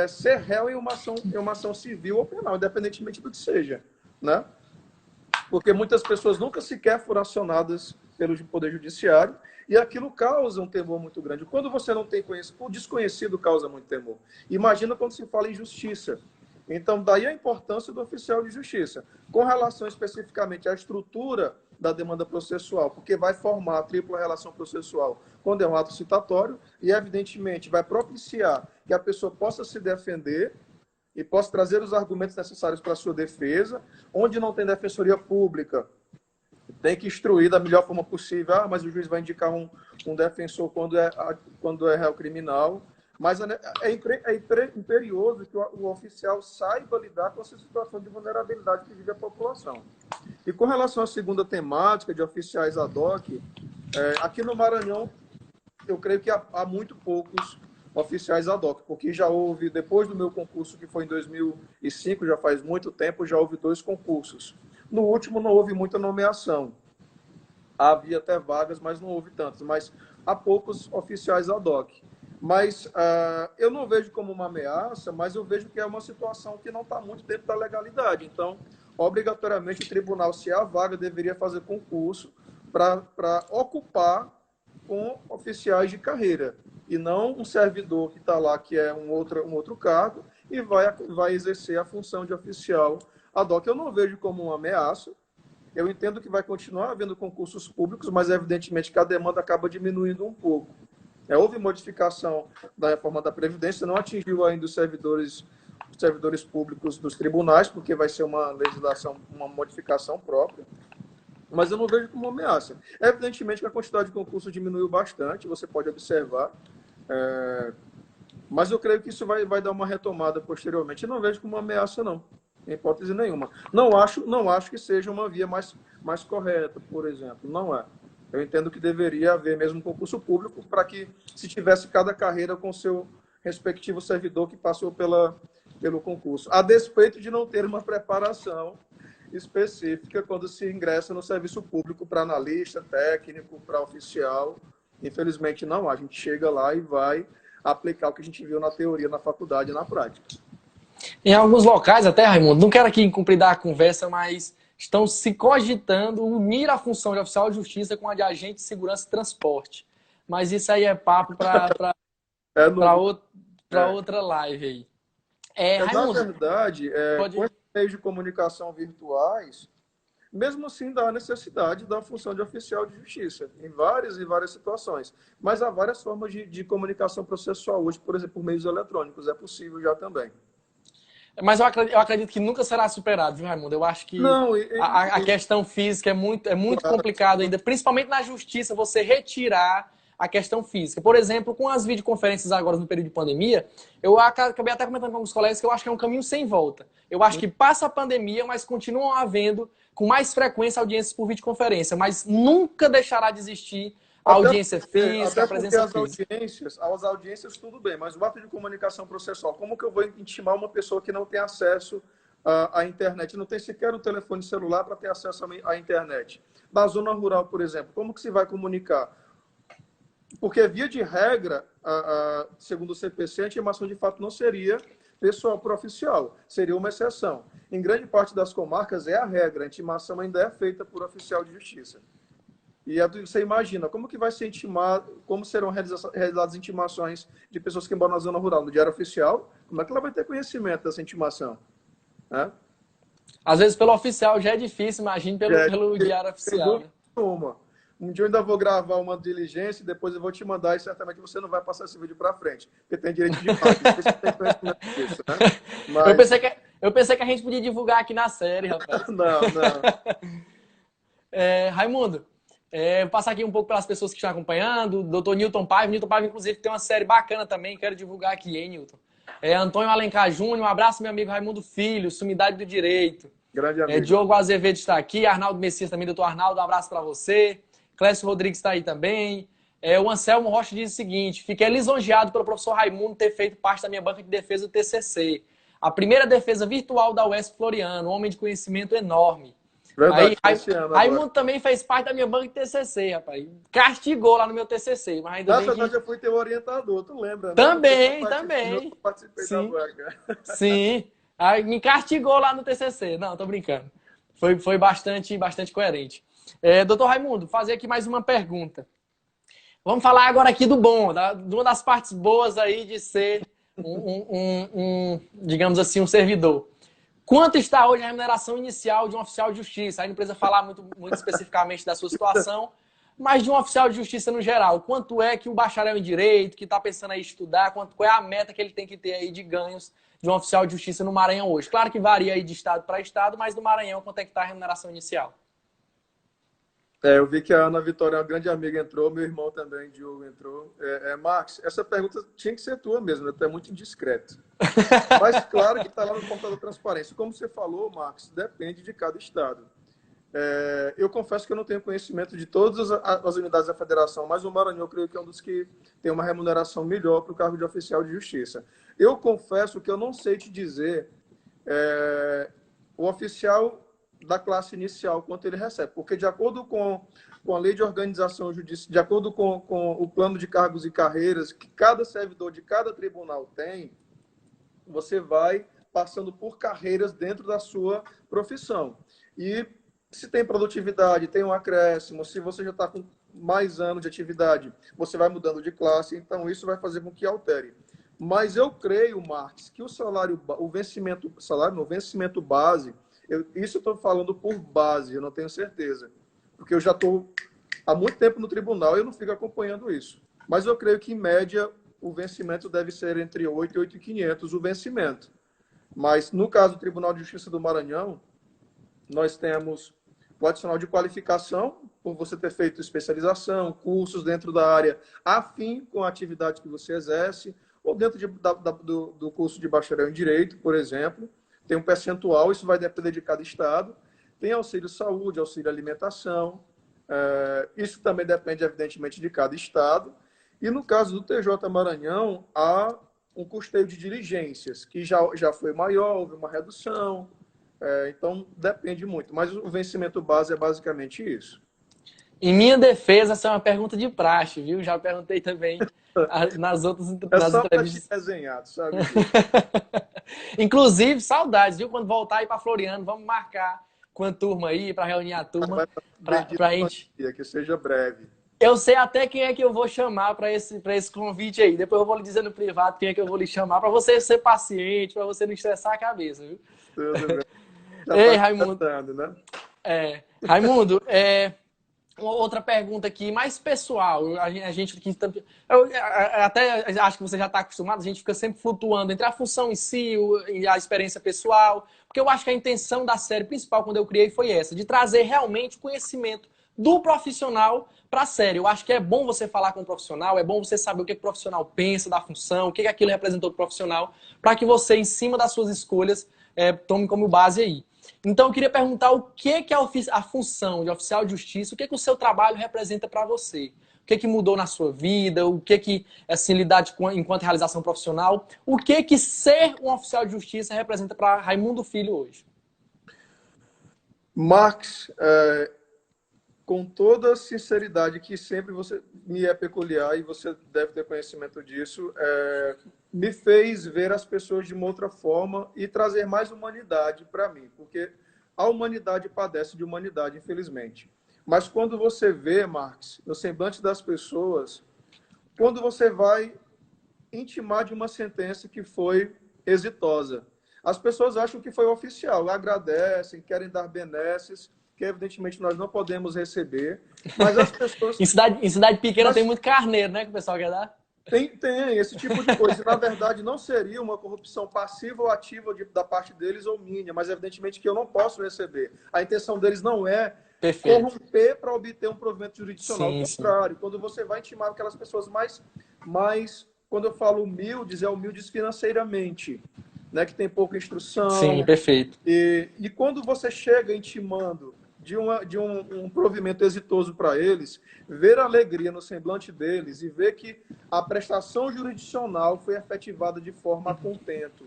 ser réu em uma ação civil ou penal, independentemente do que seja, né? Porque muitas pessoas nunca sequer foram acionadas pelo Poder Judiciário e aquilo causa um temor muito grande. Quando você não tem conhecimento, o desconhecido causa muito temor. Imagina quando se fala em justiça. Então, daí a importância do oficial de justiça. Com relação especificamente à estrutura da demanda processual, porque vai formar a tripla relação processual quando é um ato citatório e, evidentemente, vai propiciar que a pessoa possa se defender e possa trazer os argumentos necessários para a sua defesa. Onde não tem defensoria pública, tem que instruir da melhor forma possível. Mas o juiz vai indicar um defensor quando é réu criminal. Mas é imperioso que o oficial saiba lidar com essa situação de vulnerabilidade que vive a população. E com relação à segunda temática de oficiais ad hoc, aqui no Maranhão, eu creio que há muito poucos oficiais ad hoc, porque já houve, depois do meu concurso, que foi em 2005, já faz muito tempo, já houve 2 concursos. No último não houve muita nomeação. Havia até vagas, mas não houve tantas. Mas há poucos oficiais ad hoc. Mas eu não vejo como uma ameaça, mas eu vejo que é uma situação que não está muito dentro da legalidade. Então, obrigatoriamente, o tribunal, se há vaga, deveria fazer concurso para ocupar com oficiais de carreira, e não um servidor que está lá, que é um outro cargo, e vai exercer a função de oficial ad hoc. Eu não vejo como uma ameaça. Eu entendo que vai continuar havendo concursos públicos, mas evidentemente que a demanda acaba diminuindo um pouco. Houve modificação da reforma da Previdência, não atingiu ainda os servidores públicos dos tribunais, porque vai ser uma legislação, uma modificação própria, mas eu não vejo como uma ameaça. Evidentemente que a quantidade de concursos diminuiu bastante, você pode observar, mas eu creio que isso vai dar uma retomada posteriormente. Eu não vejo como uma ameaça, não, em hipótese nenhuma. Não acho que seja uma via mais correta, por exemplo, não é. Eu entendo que deveria haver mesmo um concurso público para que, se tivesse cada carreira com seu respectivo servidor que passou pelo concurso, a despeito de não ter uma preparação específica quando se ingressa no serviço público para analista, técnico, para oficial. Infelizmente não, a gente chega lá e vai aplicar o que a gente viu na teoria, na faculdade e na prática. Em alguns locais até, Raimundo, não quero aqui incumprir a conversa, mas estão se cogitando unir a função de oficial de justiça com a de agente de segurança e transporte. Mas isso aí é papo para outra live aí. Raimundo, na verdade, com esses meios de comunicação virtuais, mesmo assim dá a necessidade da função de oficial de justiça, em várias e várias situações. Mas há várias formas de comunicação processual hoje, por exemplo, por meios eletrônicos, é possível já também. Mas eu acredito que nunca será superado, viu, Raimundo? Eu acho que a questão física é muito complicado ainda, principalmente na justiça, você retirar a questão física. Por exemplo, com as videoconferências agora no período de pandemia, eu acabei até comentando com alguns colegas que eu acho que é um caminho sem volta. Eu acho que passa a pandemia, mas continuam havendo com mais frequência audiências por videoconferência, mas nunca deixará de existir a audiência física, a presença física. As audiências tudo bem, mas o ato de comunicação processual, como que eu vou intimar uma pessoa que não tem acesso à internet, não tem sequer um telefone celular para ter acesso à internet? Na zona rural, por exemplo, como que se vai comunicar? Porque, via de regra, segundo o CPC, a intimação de fato não seria pessoal para oficial, seria uma exceção. Em grande parte das comarcas é a regra, a intimação ainda é feita por oficial de justiça. E você imagina, como que vai ser intimado, como serão realizadas intimações de pessoas que moram na zona rural, no diário oficial? Como é que ela vai ter conhecimento dessa intimação? Né? Às vezes pelo oficial já é difícil, imagine pelo diário Sem oficial, dúvida né? nenhuma. Um dia eu ainda vou gravar uma diligência e depois eu vou te mandar e certamente você não vai passar esse vídeo para frente, porque tem direito de imagem. Não sei se você tem conhecimento disso, né? Eu Mas, pensei que, eu pensei que a gente podia divulgar aqui na série, rapaz. não, não. Raimundo, vou passar aqui um pouco pelas pessoas que estão acompanhando. Doutor Newton Paiva. Newton Paiva, inclusive, tem uma série bacana também. Quero divulgar aqui, hein, Newton? Antônio Alencar Júnior. Um abraço, meu amigo Raimundo Filho, Sumidade do Direito. Grande amigo. Diogo Azevedo está aqui. Arnaldo Messias também, doutor Arnaldo. Um abraço para você. Clécio Rodrigues está aí também. O Anselmo Rocha diz o seguinte: fiquei lisonjeado pelo professor Raimundo ter feito parte da minha banca de defesa do TCC. A primeira defesa virtual da UESP Floriano. Um homem de conhecimento enorme. Verdade, Aí, Raimundo agora. também fez parte da minha banca de TCC, rapaz. Castigou lá no meu TCC, mas ainda Na bem verdade, que... eu fui teu orientador, tu lembra, né? Também, Eu também. participei da Sim, banca. sim. Aí me castigou lá no TCC. Não, tô brincando. Foi bastante coerente. Doutor Raimundo, fazer aqui mais uma pergunta. Vamos falar agora aqui do bom, de uma das partes boas aí de ser digamos assim, um servidor. Quanto está hoje a remuneração inicial de um oficial de justiça? Aí não precisa falar muito especificamente da sua situação, mas de um oficial de justiça no geral. Quanto é que o bacharel em direito, que está pensando aí em estudar, qual é a meta que ele tem que ter aí de ganhos de um oficial de justiça no Maranhão hoje? Claro que varia aí de estado para estado, mas no Maranhão, quanto é que está a remuneração inicial? Eu vi que a Ana Vitória, uma grande amiga, entrou, meu irmão também, Diogo, entrou. Marcos, essa pergunta tinha que ser tua mesmo, até muito indiscreto. Mas claro que está lá no portal da transparência. Como você falou, Marcos, depende de cada estado. Eu confesso que eu não tenho conhecimento de todas as unidades da federação, mas o Maranhão eu creio que é um dos que tem uma remuneração melhor para o cargo de oficial de justiça. Eu confesso que eu não sei te dizer o oficial da classe inicial quanto ele recebe, porque de acordo com a lei de organização judicial, de acordo com o plano de cargos e carreiras que cada servidor de cada tribunal tem, você vai passando por carreiras dentro da sua profissão. E se tem produtividade, tem um acréscimo, se você já está com mais anos de atividade, você vai mudando de classe, então isso vai fazer com que altere. Mas eu creio, Marques, que o vencimento base, isso eu estou falando por base, eu não tenho certeza, porque eu já estou há muito tempo no tribunal e eu não fico acompanhando isso. Mas eu creio que, em média, o vencimento deve ser entre 8 e 8.500 o vencimento. Mas, no caso do Tribunal de Justiça do Maranhão, nós temos o adicional de qualificação, por você ter feito especialização, cursos dentro da área afim com a atividade que você exerce, ou dentro do curso de bacharel em Direito, por exemplo. Tem um percentual, isso vai depender de cada estado. Tem auxílio saúde, auxílio alimentação. Isso também depende, evidentemente, de cada estado. E no caso do TJ Maranhão, há um custeio de diligências, que já foi maior, houve uma redução. Então, depende muito. Mas o vencimento base é basicamente isso. Em minha defesa, essa é uma pergunta de praxe, viu? Já perguntei também nas nas Só para te entrevistas. desenhar, sabe? Inclusive, saudades, viu? Quando voltar aí para Floriano, vamos marcar com a turma aí, para reunir a turma, para a gente... Que seja breve. Eu sei até quem é que eu vou chamar para esse convite aí. Depois eu vou lhe dizer no privado quem é que eu vou lhe chamar, para você ser paciente, para você não estressar a cabeça, viu? Tudo bem. Já Ei, tá Raimundo. tentando, né? Raimundo, outra pergunta aqui, mais pessoal. A gente aqui, eu até acho que você já está acostumado, a gente fica sempre flutuando entre a função em si e a experiência pessoal, porque eu acho que a intenção da série principal, quando eu criei, foi essa, de trazer realmente conhecimento do profissional para a série. Eu acho que é bom você falar com o profissional, é bom você saber o que o profissional pensa da função, o que aquilo representou para o profissional, para que você, em cima das suas escolhas, tome como base aí. Então, eu queria perguntar o que é a função de oficial de justiça, o que o seu trabalho representa para você? O que mudou na sua vida? O que assim, lidar enquanto realização profissional? O que ser um oficial de justiça representa para Raimundo Filho hoje? Marx, com toda a sinceridade que sempre você me é peculiar e você deve ter conhecimento disso, me fez ver as pessoas de uma outra forma e trazer mais humanidade para mim, porque a humanidade padece de humanidade, infelizmente. Mas quando você vê, Marx, no semblante das pessoas, quando você vai intimar de uma sentença que foi exitosa, as pessoas acham que foi oficial, agradecem, querem dar benesses, que evidentemente nós não podemos receber, mas as pessoas... Em cidade pequena mas tem muito carneiro, né, que o pessoal quer dar? tem esse tipo de coisa. E, na verdade, não seria uma corrupção passiva ou ativa da parte deles ou minha, mas evidentemente que eu não posso receber. A intenção deles não é Perfeito. corromper para obter um provimento jurisdicional. Sim, Ao sim. contrário, quando você vai intimar aquelas pessoas mais, quando eu falo humildes, é humildes financeiramente, né, que tem pouca instrução. Sim, perfeito. E quando você chega intimando de um provimento exitoso para eles, ver a alegria no semblante deles e ver que a prestação jurisdicional foi efetivada de forma a contento.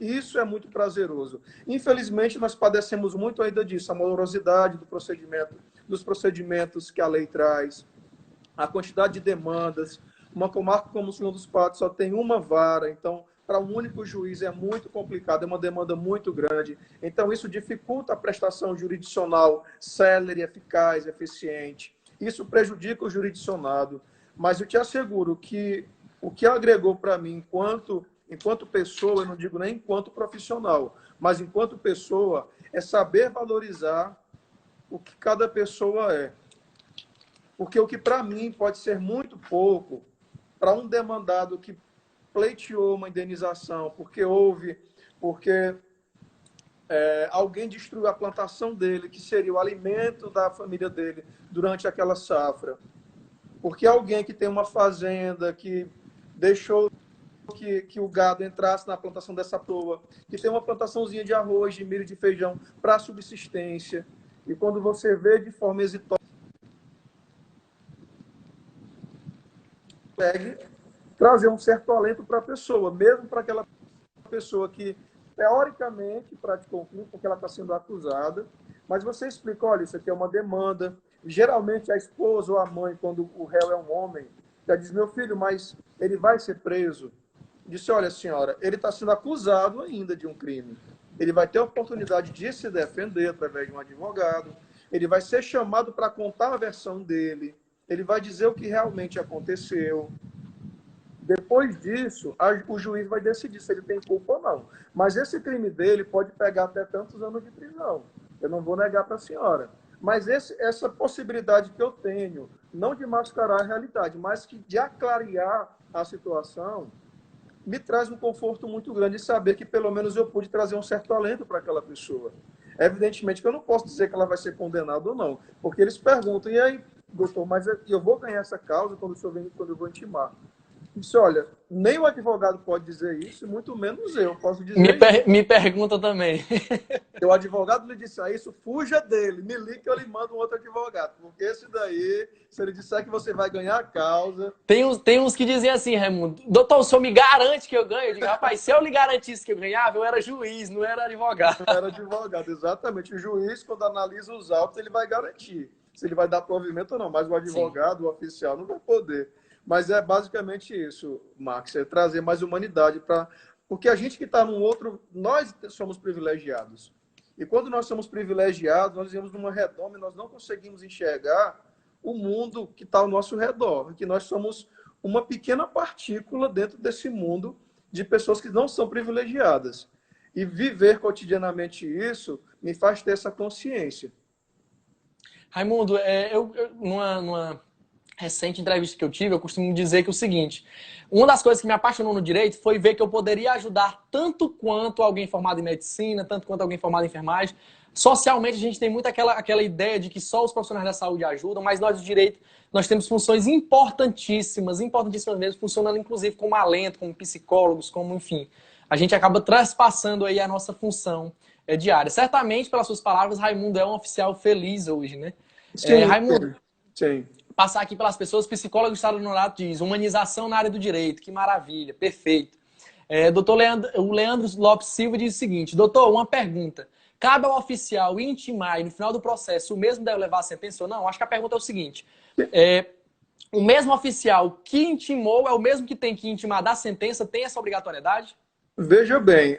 Isso é muito prazeroso. Infelizmente, nós padecemos muito ainda disso, a morosidade do procedimento, dos procedimentos que a lei traz, a quantidade de demandas. Uma comarca como o Senhor dos Patos só tem uma vara, então para um único juiz é muito complicado, é uma demanda muito grande. Então, isso dificulta a prestação jurisdicional célere, eficaz, eficiente. Isso prejudica o jurisdicionado. Mas eu te asseguro que o que agregou para mim enquanto pessoa, eu não digo nem enquanto profissional, mas enquanto pessoa, é saber valorizar o que cada pessoa é. Porque o que para mim pode ser muito pouco, para um demandado que pleiteou uma indenização, porque alguém destruiu a plantação dele, que seria o alimento da família dele durante aquela safra. Porque alguém que tem uma fazenda, que deixou que o gado entrasse na plantação dessa pessoa, que tem uma plantaçãozinha de arroz, de milho, de feijão, para subsistência. E quando você vê de forma exitosa, consegue trazer um certo alento para a pessoa, mesmo para aquela pessoa que, teoricamente, praticou um crime, porque ela está sendo acusada, mas você explica, olha, isso aqui é uma demanda. Geralmente, a esposa ou a mãe, quando o réu é um homem, já diz, meu filho, mas ele vai ser preso. Disse, olha, senhora, ele está sendo acusado ainda de um crime. Ele vai ter a oportunidade de se defender através de um advogado, ele vai ser chamado para contar a versão dele, ele vai dizer o que realmente aconteceu. Depois disso, o juiz vai decidir se ele tem culpa ou não. Mas esse crime dele pode pegar até tantos anos de prisão. Eu não vou negar para a senhora. Mas essa possibilidade que eu tenho, não de mascarar a realidade, mas de aclarear a situação, me traz um conforto muito grande de saber que pelo menos eu pude trazer um certo alento para aquela pessoa. Evidentemente que eu não posso dizer que ela vai ser condenada ou não, porque eles perguntam, e aí, doutor, mas eu vou ganhar essa causa quando eu vou intimar? Disse, olha, nem o advogado pode dizer isso, muito menos eu posso dizer isso. Me pergunta também. Se o advogado lhe disser isso, fuja dele, me ligue que eu lhe mando um outro advogado, porque esse daí, se ele disser que você vai ganhar a causa... Tem uns que dizem assim, Raimundo, doutor, o senhor me garante que eu ganho? Eu digo, rapaz, se eu lhe garantisse que eu ganhava, eu era juiz, não era advogado. Não era advogado, exatamente. O juiz, quando analisa os autos, ele vai garantir se ele vai dar provimento ou não, mas o advogado, o oficial, não vai poder. Mas é basicamente isso, Max, é trazer mais humanidade para... Porque a gente que está num outro... Nós somos privilegiados. E quando nós somos privilegiados, nós vivemos numa redoma e nós não conseguimos enxergar o mundo que está ao nosso redor. Que nós somos uma pequena partícula dentro desse mundo de pessoas que não são privilegiadas. E viver cotidianamente isso me faz ter essa consciência. Raimundo, numa recente entrevista que eu tive, eu costumo dizer que é o seguinte, uma das coisas que me apaixonou no direito foi ver que eu poderia ajudar tanto quanto alguém formado em medicina, tanto quanto alguém formado em enfermagem. Socialmente, a gente tem muito aquela ideia de que só os profissionais da saúde ajudam, mas nós do direito, nós temos funções importantíssimas mesmo, funcionando inclusive como alento, como psicólogos, como enfim. A gente acaba transpassando aí a nossa função diária. Certamente, pelas suas palavras, Raimundo é um oficial feliz hoje, né? Sim, Raimundo, sim. Passar aqui pelas pessoas, psicólogo do Estado do Honorato diz, humanização na área do direito, que maravilha, perfeito. O Leandro Lopes Silva diz o seguinte, doutor, uma pergunta, Cabe ao oficial intimar e no final do processo o mesmo deve levar a sentença ou não? Acho que a pergunta é o seguinte: o mesmo oficial que intimou é o mesmo que tem que intimar da sentença? Tem essa obrigatoriedade? Veja bem,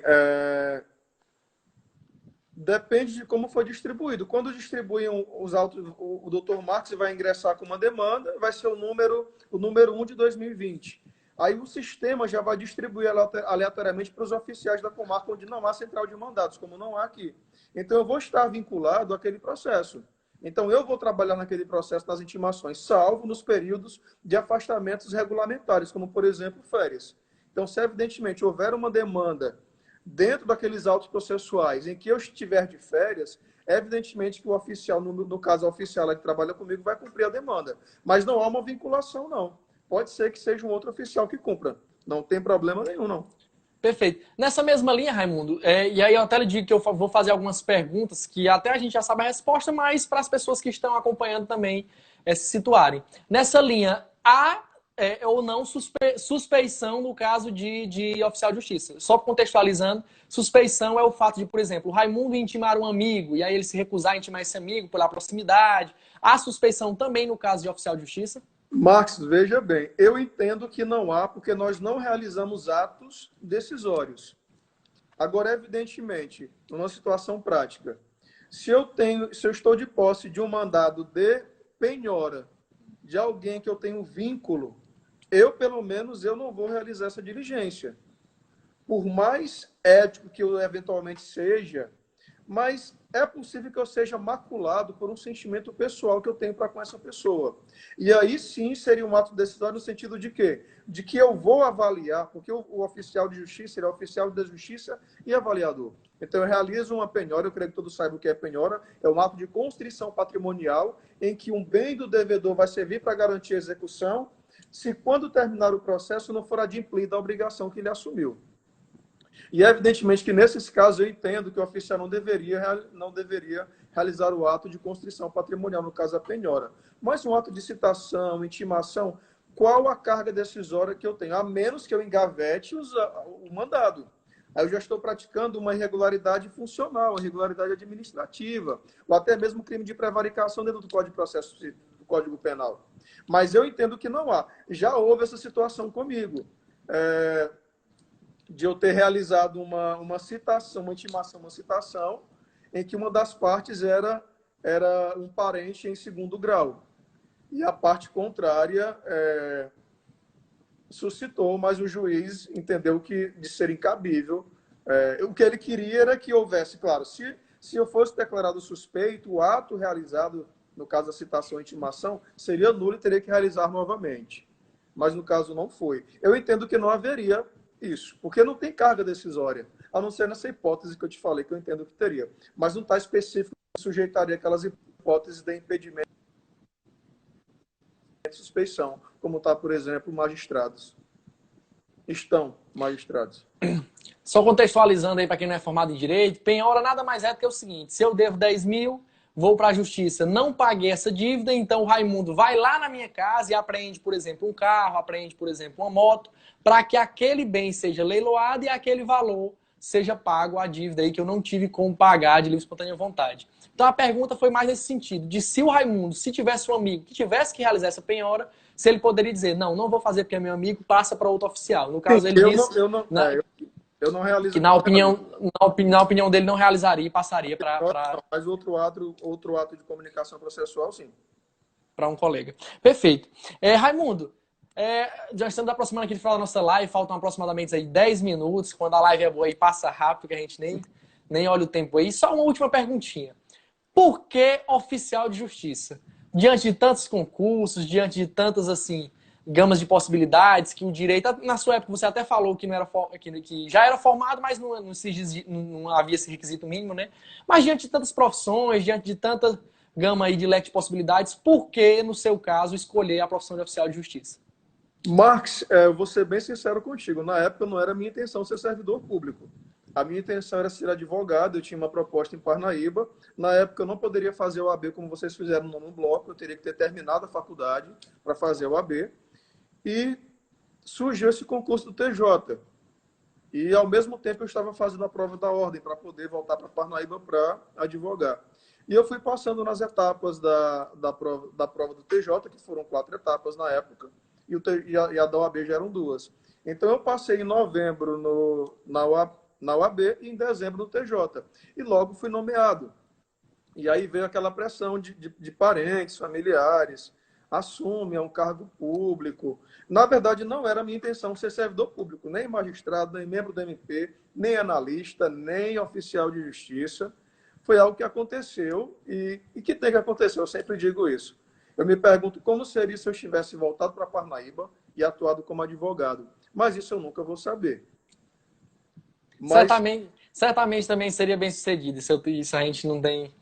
depende de como foi distribuído. Quando distribuem os autos, o doutor Marques vai ingressar com uma demanda, vai ser o número 1 de 2020. Aí o sistema já vai distribuir aleatoriamente para os oficiais da comarca onde não há central de mandados, como não há aqui. Então, eu vou estar vinculado àquele processo. Então, eu vou trabalhar naquele processo das intimações, salvo nos períodos de afastamentos regulamentares, como, por exemplo, férias. Então, se evidentemente houver uma demanda dentro daqueles autos processuais em que eu estiver de férias, é evidentemente que o oficial, no caso, a oficial que trabalha comigo, vai cumprir a demanda. Mas não há uma vinculação, não. Pode ser que seja um outro oficial que cumpra. Não tem problema nenhum, não. Perfeito. Nessa mesma linha, Raimundo, e aí eu até lhe digo que eu vou fazer algumas perguntas que até a gente já sabe a resposta, mas para as pessoas que estão acompanhando também se situarem. Nessa linha, há ou não suspeição no caso de oficial de justiça? Só contextualizando, suspeição é o fato de, por exemplo, o Raimundo intimar um amigo e aí ele se recusar a intimar esse amigo pela proximidade. Há suspeição também no caso de oficial de justiça? Marcos, veja bem, eu entendo que não há, porque nós não realizamos atos decisórios. Agora, evidentemente, numa situação prática, se eu estou de posse de um mandado de penhora de alguém que eu tenho vínculo, pelo menos, eu não vou realizar essa diligência. Por mais ético que eu eventualmente seja, mas é possível que eu seja maculado por um sentimento pessoal que eu tenho para com essa pessoa. E aí sim seria um ato decisório no sentido de quê? De que eu vou avaliar, porque o oficial de justiça ele é oficial de justiça e avaliador. Então eu realizo uma penhora, eu creio que todos saibam o que é penhora, é um ato de constrição patrimonial em que um bem do devedor vai servir para garantir a execução, se quando terminar o processo não for adimplida a obrigação que ele assumiu. E evidentemente que nesses casos eu entendo que o oficial não deveria realizar o ato de constrição patrimonial, no caso a penhora. Mas um ato de citação, intimação, qual a carga decisória que eu tenho? A menos que eu engavete o mandado. Aí eu já estou praticando uma irregularidade funcional, uma irregularidade administrativa, ou até mesmo crime de prevaricação dentro do Código de Processo do Código Penal. Mas eu entendo que não há. Já houve essa situação comigo. De eu ter realizado uma citação, uma intimação, uma citação, em que uma das partes era um parente em segundo grau. E a parte contrária suscitou, mas o juiz entendeu que de ser incabível. O que ele queria era que houvesse, claro, se eu fosse declarado suspeito, o ato realizado, no caso da citação e intimação, seria nulo e teria que realizar novamente. Mas no caso não foi. Eu entendo que não haveria isso, porque não tem carga decisória, a não ser nessa hipótese que eu te falei, que eu entendo que teria. Mas não está específico, sujeitaria aquelas hipóteses de impedimento e suspeição, como está, por exemplo, magistrados. Estão magistrados. Só contextualizando aí para quem não é formado em direito, penhora nada mais é do que o seguinte: se eu devo 10 mil, vou para a justiça, não paguei essa dívida, então o Raimundo vai lá na minha casa e apreende, por exemplo, um carro, apreende, por exemplo, uma moto, para que aquele bem seja leiloado e aquele valor seja pago a dívida aí que eu não tive como pagar de livre e espontânea vontade. Então a pergunta foi mais nesse sentido, de se o Raimundo, se tivesse um amigo que tivesse que realizar essa penhora, se ele poderia dizer, não vou fazer porque é meu amigo, passa para outro oficial. No caso, ele disse eu não realizo. que na opinião dele não realizaria e passaria para... Mas outro ato de comunicação processual, sim. Para um colega. Perfeito. Raimundo, já estamos aproximando aqui de falar da nossa live, faltam aproximadamente aí 10 minutos. Quando a live é boa aí, passa rápido, que a gente nem olha o tempo aí. Só uma última perguntinha. Por que oficial de justiça? Diante de tantos concursos, diante de tantas, assim, gamas de possibilidades, que o direito... Na sua época, você até falou que, não era, que já era formado, mas não havia esse requisito mínimo, né? Mas diante de tantas profissões, diante de tanta gama aí de leque de possibilidades, por que, no seu caso, escolher a profissão de oficial de justiça? Marx, eu vou ser bem sincero contigo. Na época, não era minha intenção ser servidor público. A minha intenção era ser advogado, eu tinha uma proposta em Parnaíba. Na época, eu não poderia fazer o AB como vocês fizeram no bloco, eu teria que ter terminado a faculdade para fazer o AB. E surgiu esse concurso do TJ. E, ao mesmo tempo, eu estava fazendo a prova da ordem para poder voltar para Parnaíba para advogar. E eu fui passando nas etapas da prova do TJ, que foram 4 etapas na época, e a da OAB já eram 2. Então, eu passei em novembro na OAB e em dezembro no TJ. E logo fui nomeado. E aí veio aquela pressão de parentes, familiares, assume, é um cargo público. Na verdade, não era a minha intenção ser servidor público, nem magistrado, nem membro do MP, nem analista, nem oficial de justiça. Foi algo que aconteceu e que tem que acontecer, eu sempre digo isso. Eu me pergunto como seria se eu tivesse voltado para Parnaíba e atuado como advogado. Mas isso eu nunca vou saber. Mas, certamente também seria bem sucedido. Isso a gente não tem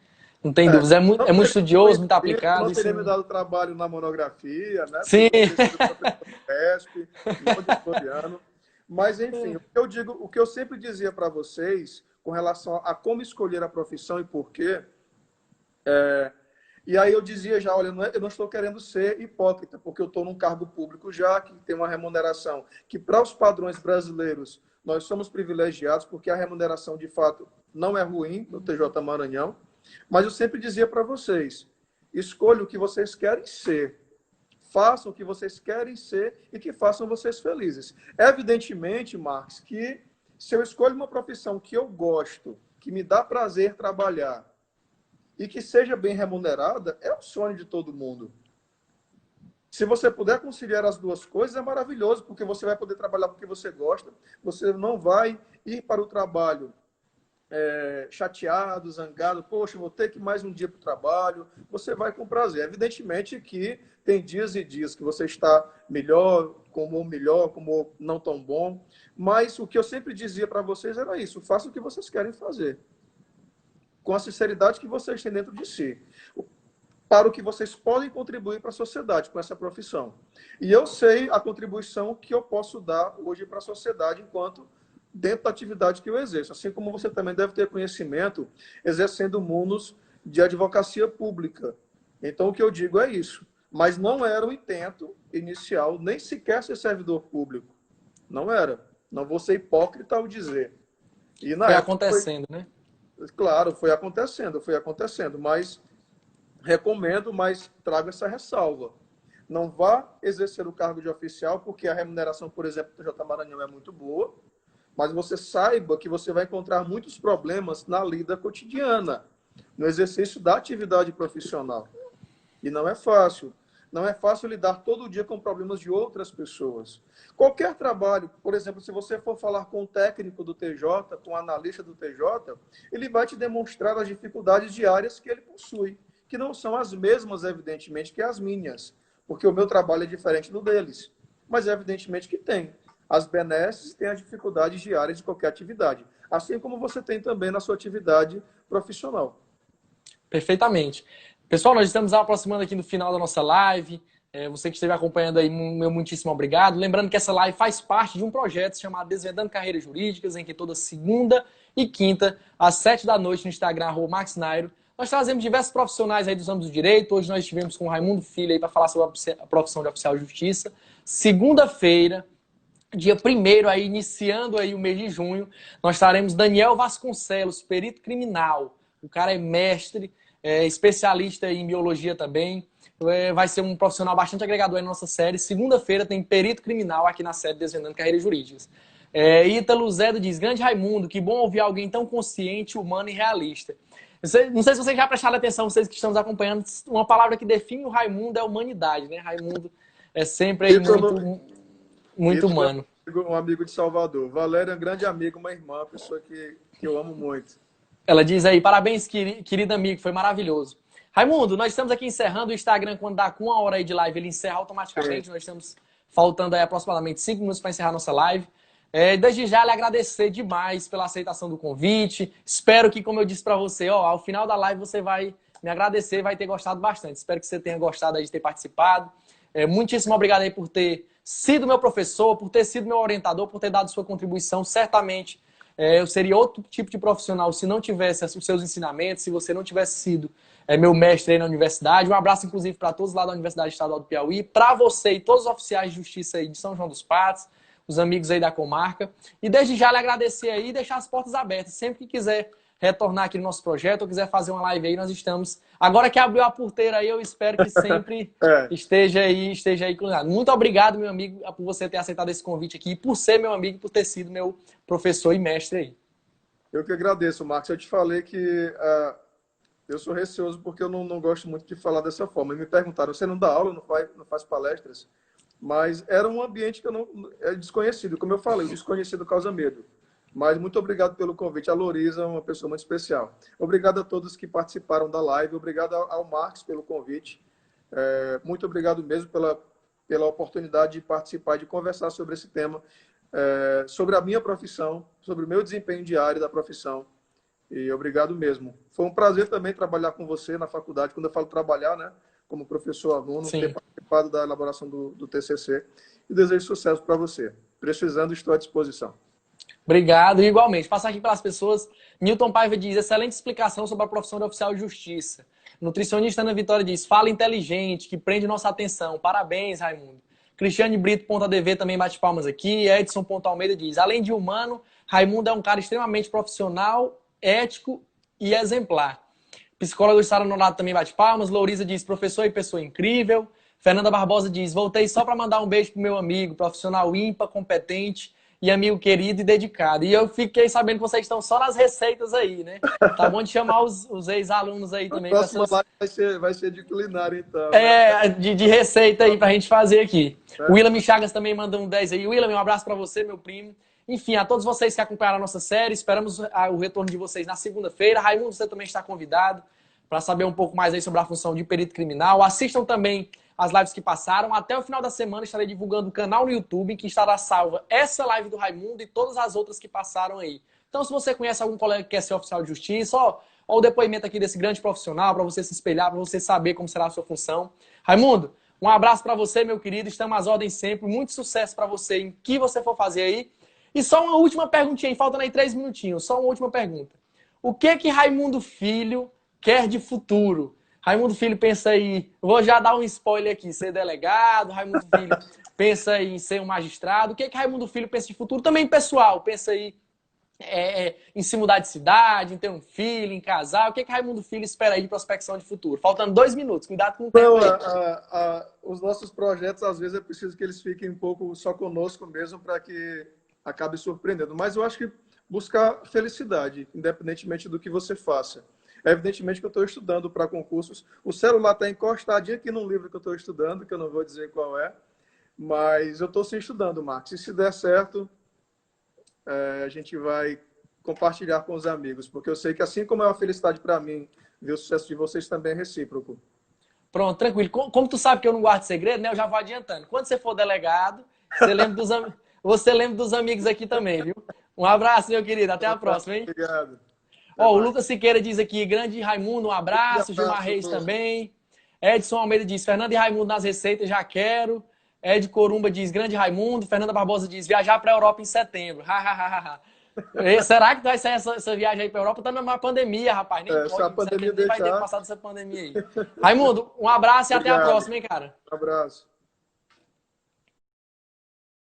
dúvidas. É muito estudioso, muito aplicado. Não teria me dado trabalho na monografia, né? Sim. PESP, mas, enfim, o que eu sempre dizia para vocês com relação a como escolher a profissão e por quê, e aí eu dizia já, olha, eu não estou querendo ser hipócrita, porque eu estou num cargo público já, que tem uma remuneração que, para os padrões brasileiros, nós somos privilegiados, porque a remuneração, de fato, não é ruim no TJ Maranhão. Mas eu sempre dizia para vocês, escolham o que vocês querem ser, façam o que vocês querem ser e que façam vocês felizes. Evidentemente, Marcos, que se eu escolho uma profissão que eu gosto, que me dá prazer trabalhar e que seja bem remunerada, é o sonho de todo mundo. Se você puder conciliar as duas coisas, é maravilhoso, porque você vai poder trabalhar porque você gosta, você não vai ir para o trabalho chateado, zangado, poxa, vou ter que ir mais um dia para o trabalho, você vai com prazer. Evidentemente que tem dias e dias que você está melhor, como não tão bom, mas o que eu sempre dizia para vocês era isso, façam o que vocês querem fazer, com a sinceridade que vocês têm dentro de si, para o que vocês podem contribuir para a sociedade com essa profissão. E eu sei a contribuição que eu posso dar hoje para a sociedade enquanto dentro da atividade que eu exerço. Assim como você também deve ter conhecimento exercendo mundos de advocacia pública. Então, o que eu digo é isso. Mas não era o intento inicial, nem sequer ser servidor público. Não era. Não vou ser hipócrita ao dizer. E na foi época, acontecendo, né? Claro, foi acontecendo. Mas recomendo, mas trago essa ressalva. Não vá exercer o cargo de oficial, porque a remuneração, por exemplo, do TJ Maranhão é muito boa, mas você saiba que você vai encontrar muitos problemas na lida cotidiana, no exercício da atividade profissional. E não é fácil. Não é fácil lidar todo dia com problemas de outras pessoas. Qualquer trabalho, por exemplo, se você for falar com o técnico do TJ, com o analista do TJ, ele vai te demonstrar as dificuldades diárias que ele possui, que não são as mesmas, evidentemente, que as minhas, porque o meu trabalho é diferente do deles. Mas, evidentemente, que tem. As benesses têm as dificuldades diárias de qualquer atividade, assim como você tem também na sua atividade profissional. Perfeitamente. Pessoal, nós estamos aproximando aqui do final da nossa live. Você que esteve acompanhando aí, meu muitíssimo obrigado. Lembrando que essa live faz parte de um projeto chamado Desvendando Carreiras Jurídicas, em que toda segunda e quinta, às 7 da noite, no Instagram, @MaxNairo, nós trazemos diversos profissionais aí dos âmbitos do direito. Hoje nós estivemos com o Raimundo Filho aí para falar sobre a profissão de oficial de justiça. Segunda-feira, dia 1º, aí, iniciando aí o mês de junho, nós estaremos Daniel Vasconcelos, perito criminal. O cara é mestre, especialista em biologia também. Vai ser um profissional bastante agregador aí na nossa série. Segunda-feira tem perito criminal aqui na série Desvendando Carreiras Jurídicas. Ítalo Zedo diz, grande Raimundo, que bom ouvir alguém tão consciente, humano e realista. Não sei se vocês já prestaram atenção, vocês que estão nos acompanhando, uma palavra que define o Raimundo é humanidade, né? Raimundo é sempre aí muito humano. Um amigo de Salvador. Valéria é um grande amigo, uma irmã, uma pessoa que eu amo muito. Ela diz aí, parabéns, querido amigo, foi maravilhoso. Raimundo, nós estamos aqui encerrando o Instagram, quando dá com 1 hora aí de live, ele encerra automaticamente. Nós estamos faltando aí aproximadamente 5 minutos para encerrar nossa live. Desde já, lhe agradecer demais pela aceitação do convite. Espero que, como eu disse para você, ao final da live você vai me agradecer, vai ter gostado bastante. Espero que você tenha gostado aí de ter participado. Muitíssimo obrigado aí por ter sido meu professor, por ter sido meu orientador, por ter dado sua contribuição. Certamente eu seria outro tipo de profissional se não tivesse os seus ensinamentos, se você não tivesse sido meu mestre aí na universidade. Um abraço, inclusive, para todos lá da Universidade Estadual do Piauí, para você e todos os oficiais de justiça aí de São João dos Patos, os amigos aí da comarca. E desde já lhe agradecer aí e deixar as portas abertas. Sempre que quiser retornar aqui no nosso projeto ou quiser fazer uma live aí, nós estamos. Agora que abriu a porteira aí, eu espero que sempre esteja aí incluído. Muito obrigado, meu amigo, por você ter aceitado esse convite aqui, por ser meu amigo e por ter sido meu professor e mestre aí. Eu que agradeço, Marcos. Eu te falei que eu sou receoso porque eu não gosto muito de falar dessa forma. E me perguntaram, você não dá aula, não faz palestras? Mas era um ambiente que eu não... É desconhecido, como eu falei, o desconhecido causa medo. Mas muito obrigado pelo convite. A Loriza é uma pessoa muito especial. Obrigado a todos que participaram da live. Obrigado ao Marcos pelo convite. Muito obrigado mesmo pela oportunidade de participar, de conversar sobre esse tema, sobre a minha profissão, sobre o meu desempenho diário da profissão. E obrigado mesmo. Foi um prazer também trabalhar com você na faculdade. Quando eu falo trabalhar, né, como professor aluno, ter participado da elaboração do TCC. E desejo sucesso para você. Precisando, estou à disposição. Obrigado, e igualmente. Passar aqui pelas pessoas. Newton Paiva diz, excelente explicação sobre a profissão de oficial de justiça. Nutricionista Ana Vitória diz, fala inteligente, que prende nossa atenção. Parabéns, Raimundo. Cristiane Brito.adv também bate palmas aqui. Edson.almeida diz, além de humano, Raimundo é um cara extremamente profissional, ético e exemplar. Psicóloga Sara Nonato também bate palmas. Louriza diz, professor e pessoa incrível. Fernanda Barbosa diz, voltei só para mandar um beijo pro meu amigo, profissional ímpar, competente e amigo querido e dedicado. E eu fiquei sabendo que vocês estão só nas receitas aí, né? Tá bom de chamar os ex-alunos aí também. A próxima live vai ser de culinária, então. De receita aí pra gente fazer aqui. O William Chagas também mandou um 10 aí. William, um abraço pra você, meu primo. Enfim, a todos vocês que acompanharam a nossa série, esperamos o retorno de vocês na segunda-feira. Raimundo, você também está convidado para saber um pouco mais aí sobre a função de perito criminal. Assistam também as lives que passaram. Até o final da semana estarei divulgando o canal no YouTube em que estará salva essa live do Raimundo e todas as outras que passaram aí. Então, se você conhece algum colega que quer ser oficial de justiça, ó o depoimento aqui desse grande profissional, para você se espelhar, para você saber como será a sua função. Raimundo, um abraço para você, meu querido. Estamos às ordens sempre. Muito sucesso para você em que você for fazer aí. E só uma última perguntinha, hein? Faltam aí 3 minutinhos. Só uma última pergunta. O que Raimundo Filho quer de futuro? Raimundo Filho pensa aí, vou já dar um spoiler aqui, ser delegado. Raimundo Filho pensa aí em ser um magistrado. O que Raimundo Filho pensa de futuro? Também pessoal, pensa aí em se mudar de cidade, em ter um filho, em casar. O que Raimundo Filho espera aí de prospecção de futuro? Faltando 2 minutos, cuidado com o tempo aí. Os nossos projetos, às vezes, é preciso que eles fiquem um pouco só conosco mesmo para que acabe surpreendendo. Mas eu acho que buscar felicidade, independentemente do que você faça. Evidentemente que eu estou estudando para concursos. O celular está encostadinho aqui no livro que eu estou estudando, que eu não vou dizer qual é. Mas eu estou sim estudando, Marcos. E se der certo, a gente vai compartilhar com os amigos. Porque eu sei que assim como é uma felicidade para mim, ver o sucesso de vocês também é recíproco. Pronto, tranquilo. Como tu sabe que eu não guardo segredo, né? Eu já vou adiantando. Quando você for delegado, você lembra dos amigos aqui também, viu? Um abraço, meu querido. Até a próxima, hein? Obrigado. O Lucas Siqueira diz aqui, grande Raimundo, um abraço. Gilmar Reis também. Edson Almeida diz, Fernando e Raimundo nas receitas, já quero. Ed Corumba diz, grande Raimundo. Fernanda Barbosa diz, viajar para a Europa em setembro. Será que vai sair essa viagem aí para a Europa? Tá numa pandemia, rapaz. Nem pode, a pandemia nem vai ter passado essa pandemia aí. Raimundo, um abraço e até a próxima, hein, cara? Um abraço.